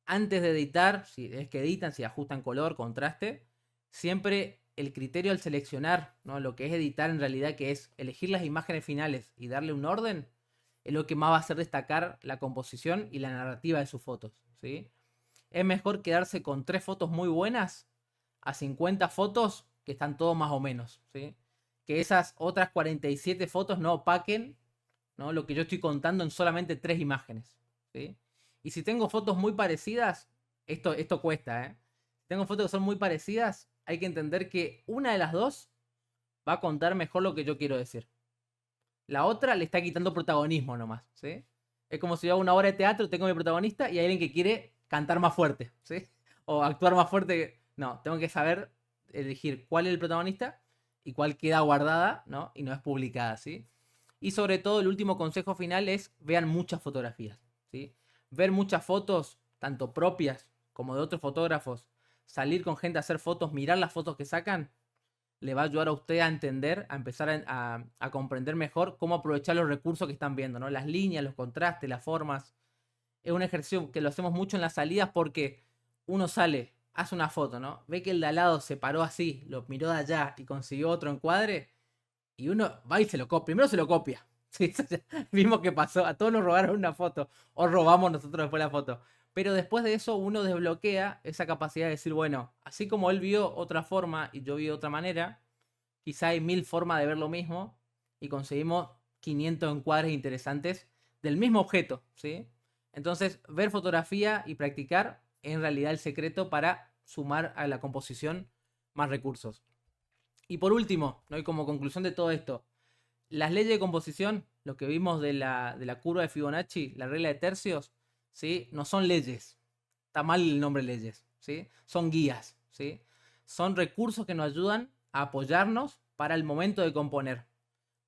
[SPEAKER 1] Antes de editar, si es que editan, si ajustan color, contraste, siempre el criterio al seleccionar, ¿no? Lo que es editar en realidad, que es elegir las imágenes finales y darle un orden, es lo que más va a hacer destacar la composición y la narrativa de sus fotos, ¿sí? Es mejor quedarse con 3 fotos muy buenas a 50 fotos que están todo más o menos, ¿sí? Que esas otras 47 fotos no opaquen, ¿no? Lo que yo estoy contando en solamente 3 imágenes, ¿sí? Y si tengo fotos muy parecidas, esto cuesta, ¿eh? Si tengo fotos que son muy parecidas, hay que entender que una de las dos va a contar mejor lo que yo quiero decir. La otra le está quitando protagonismo nomás, ¿sí? Es como si yo hago una obra de teatro, tengo mi protagonista y hay alguien que quiere cantar más fuerte, ¿sí? O actuar más fuerte. No, tengo que saber elegir cuál es el protagonista y cuál queda guardada, ¿no? Y no es publicada, ¿sí? Y sobre todo el último consejo final es vean muchas fotografías, ¿sí? Ver muchas fotos, tanto propias como de otros fotógrafos, salir con gente a hacer fotos, mirar las fotos que sacan, le va a ayudar a usted a entender, a empezar a comprender mejor cómo aprovechar los recursos que están viendo, ¿no? Las líneas, los contrastes, las formas. Es un ejercicio que lo hacemos mucho en las salidas porque uno sale, hace una foto, ¿no? Ve que el de al lado se paró así, lo miró de allá y consiguió otro encuadre y uno va y se lo copia. Primero se lo copia. Sí, vimos que pasó, a todos nos robaron una foto o robamos nosotros después la foto. Pero después de eso uno desbloquea esa capacidad de decir, bueno, así como él vio otra forma y yo vi otra manera, quizá hay 1000 formas de ver lo mismo y conseguimos 500 encuadres interesantes del mismo objeto, ¿sí? Entonces, ver fotografía y practicar es en realidad el secreto para sumar a la composición más recursos. Y por último, ¿no? Y como conclusión de todo esto, las leyes de composición, lo que vimos de la curva de Fibonacci, la regla de tercios, ¿sí? No son leyes. Está mal el nombre leyes, ¿sí? Son guías, ¿sí? Son recursos que nos ayudan a apoyarnos para el momento de componer.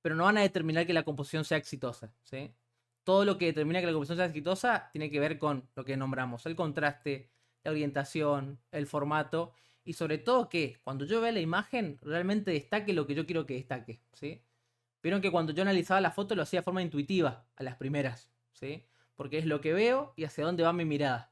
[SPEAKER 1] Pero no van a determinar que la composición sea exitosa, ¿sí? Todo lo que determina que la composición sea exitosa tiene que ver con lo que nombramos, el contraste, la orientación, el formato y sobre todo que cuando yo vea la imagen realmente destaque lo que yo quiero que destaque, ¿sí? Vieron que cuando yo analizaba la foto lo hacía de forma intuitiva, a las primeras, ¿sí? porque es lo que veo y hacia dónde va mi mirada.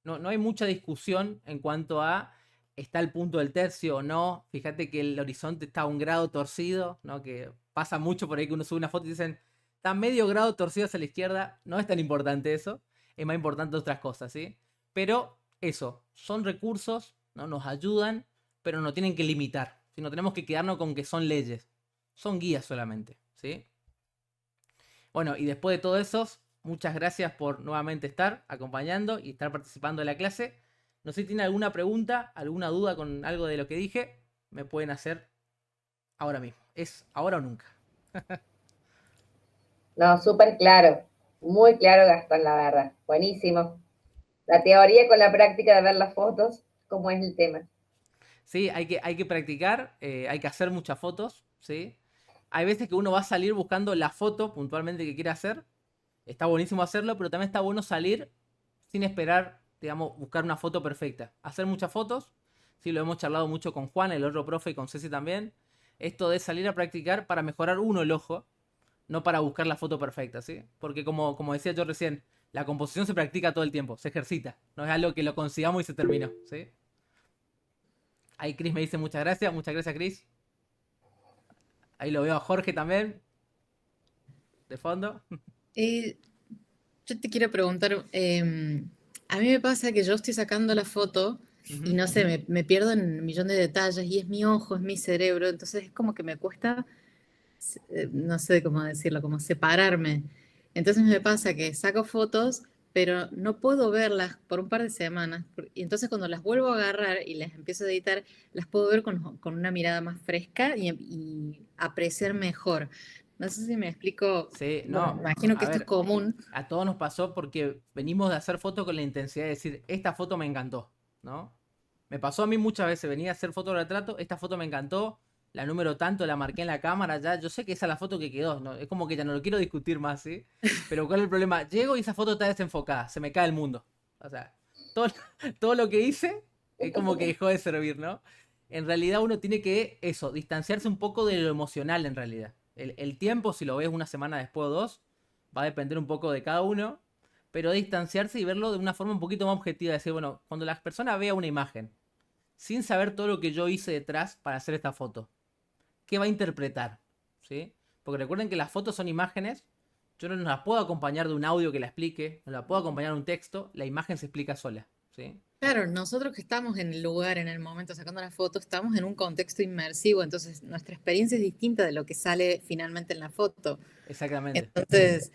[SPEAKER 1] No hay mucha discusión en cuanto a está el punto del tercio o no. Fíjate que el horizonte está a 1 grado torcido, ¿no? Que pasa mucho por ahí que uno sube una foto y dicen está medio grado torcido hacia la izquierda. No es tan importante eso, es más importante otras cosas, ¿sí? Pero eso, son recursos, ¿no? Nos ayudan, pero no tienen que limitar. No tenemos que quedarnos con que son leyes, son guías solamente, ¿sí? Bueno, y después de todo eso, muchas gracias por nuevamente estar acompañando y estar participando de la clase. No sé si tienen alguna pregunta, alguna duda con algo de lo que dije, me pueden hacer ahora mismo. Es ahora o nunca.
[SPEAKER 4] No, súper claro. Muy claro, Gastón, la verdad. Buenísimo. La teoría con la práctica de ver las fotos, ¿cómo es el tema?
[SPEAKER 1] Sí, hay que practicar, hay que hacer muchas fotos, ¿sí? Hay veces que uno va a salir buscando la foto puntualmente que quiere hacer. Está buenísimo hacerlo, pero también está bueno salir sin esperar, digamos, buscar una foto perfecta. Hacer muchas fotos, sí, lo hemos charlado mucho con Juan, el otro profe, y con Ceci también. Esto de salir a practicar para mejorar uno el ojo, no para buscar la foto perfecta, ¿sí? Porque como decía yo recién, la composición se practica todo el tiempo, se ejercita. No es algo que lo consigamos y se terminó, ¿sí? Ahí Cris me dice muchas gracias Cris. Ahí lo veo a Jorge también, de fondo.
[SPEAKER 3] Eh, yo te quiero preguntar, a mí me pasa que yo estoy sacando la foto y
[SPEAKER 1] Ujú.
[SPEAKER 3] no sé, me pierdo en un millón de detalles y es mi ojo, es mi cerebro, entonces es como que me cuesta, no sé cómo decirlo, como separarme. Entonces me pasa que saco fotos, pero no puedo verlas por un par de semanas. Y entonces cuando las vuelvo a agarrar y las empiezo a editar, las puedo ver con una mirada más fresca y apreciar mejor. No sé si me explico.
[SPEAKER 1] Sí,
[SPEAKER 3] Bueno,
[SPEAKER 1] no,
[SPEAKER 3] imagino que
[SPEAKER 1] a
[SPEAKER 3] esto es
[SPEAKER 1] ver,
[SPEAKER 3] común.
[SPEAKER 1] a todos nos pasó porque venimos de hacer fotos con la intensidad de decir, esta foto me encantó, ¿no? Me pasó a mí muchas veces, venía a hacer fotorretrato, esta foto me encantó, la número tanto, la marqué en la cámara, ya, yo sé que esa es la foto que quedó, ¿no? Es como que ya no lo quiero discutir más, ¿sí? Pero ¿cuál es el problema? Llego y esa foto está desenfocada, se me cae el mundo. O sea, todo, todo lo que hice es como que dejó de servir, ¿no? En realidad uno tiene que, eso, distanciarse un poco de lo emocional en realidad. El tiempo, si lo ves una semana después o dos, va a depender un poco de cada uno, pero distanciarse y verlo de una forma un poquito más objetiva. Decir, bueno, cuando la persona vea una imagen, sin saber todo lo que yo hice detrás para hacer esta foto, ¿qué va a interpretar? ¿Sí? Porque recuerden que las fotos son imágenes, yo no las puedo acompañar de un audio que la explique, no la puedo acompañar de un texto, la imagen se explica sola. ¿Sí?
[SPEAKER 3] Claro, nosotros que estamos en el lugar, en el momento sacando la foto, estamos en un contexto inmersivo, entonces nuestra experiencia es distinta de lo que sale finalmente en la foto.
[SPEAKER 1] Exactamente.
[SPEAKER 3] Entonces,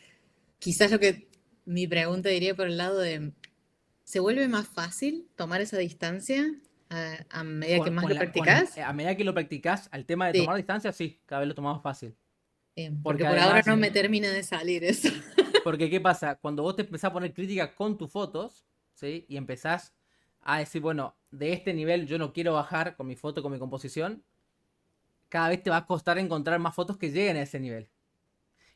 [SPEAKER 3] quizás lo que mi pregunta diría por el lado de, ¿se vuelve más fácil tomar esa distancia a medida que más lo practicás?
[SPEAKER 1] A medida que lo practicás, al tema de
[SPEAKER 3] Sí,
[SPEAKER 1] tomar distancia, sí, cada vez lo tomamos fácil.
[SPEAKER 3] porque
[SPEAKER 1] Porque
[SPEAKER 3] por ahora
[SPEAKER 1] además,
[SPEAKER 3] no me termina de salir eso.
[SPEAKER 1] porque ¿qué pasa? Cuando vos te empezás a poner crítica con tus fotos, ¿sí? Y empezás a decir, bueno, de este nivel yo no quiero bajar con mi foto, con mi composición, cada vez te va a costar encontrar más fotos que lleguen a ese nivel.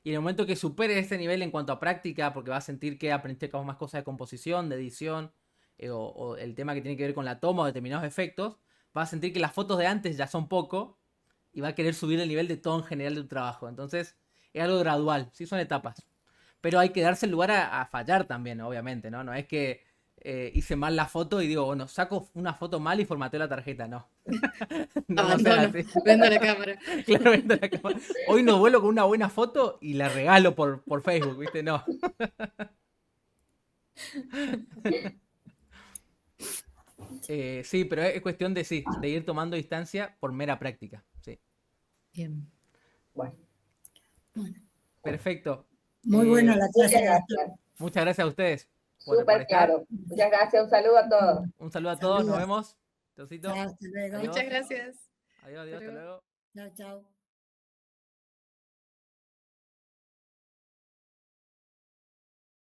[SPEAKER 1] Y en el momento que superes ese nivel en cuanto a práctica, porque vas a sentir que aprendiste más cosas de composición, de edición, o el tema que tiene que ver con la toma o determinados efectos, vas a sentir que las fotos de antes ya son poco y va a querer subir el nivel de todo en general de tu trabajo. Entonces, es algo gradual, sí son etapas. Pero hay que darse el lugar a fallar también, obviamente, ¿no? No es que hice mal la foto y digo, bueno, saco una foto mal y formateo la tarjeta, no. No sean
[SPEAKER 3] Abandono,
[SPEAKER 1] así.
[SPEAKER 3] vendo la cámara.
[SPEAKER 1] Claramente la cámara. Hoy no vuelo con una buena foto y la regalo por Facebook, ¿viste? No. Sí, pero es cuestión de sí, de ir tomando distancia por mera práctica. Sí.
[SPEAKER 3] Bien.
[SPEAKER 4] Bueno,
[SPEAKER 2] Bueno,
[SPEAKER 1] Perfecto.
[SPEAKER 2] muy buena la clase,
[SPEAKER 4] muchas
[SPEAKER 2] Gastón.
[SPEAKER 4] gracias.
[SPEAKER 1] Muchas gracias a ustedes por
[SPEAKER 4] Súper
[SPEAKER 1] estar.
[SPEAKER 4] claro. Muchas gracias. Un saludo a todos.
[SPEAKER 1] Un saludo a todos, nos
[SPEAKER 2] Saludos.
[SPEAKER 1] vemos. Chaucito.
[SPEAKER 2] Chao, hasta luego.
[SPEAKER 1] Adiós.
[SPEAKER 3] Muchas gracias.
[SPEAKER 1] Adiós,
[SPEAKER 3] Hasta
[SPEAKER 1] hasta
[SPEAKER 3] luego.
[SPEAKER 1] luego.
[SPEAKER 2] Chao, chao.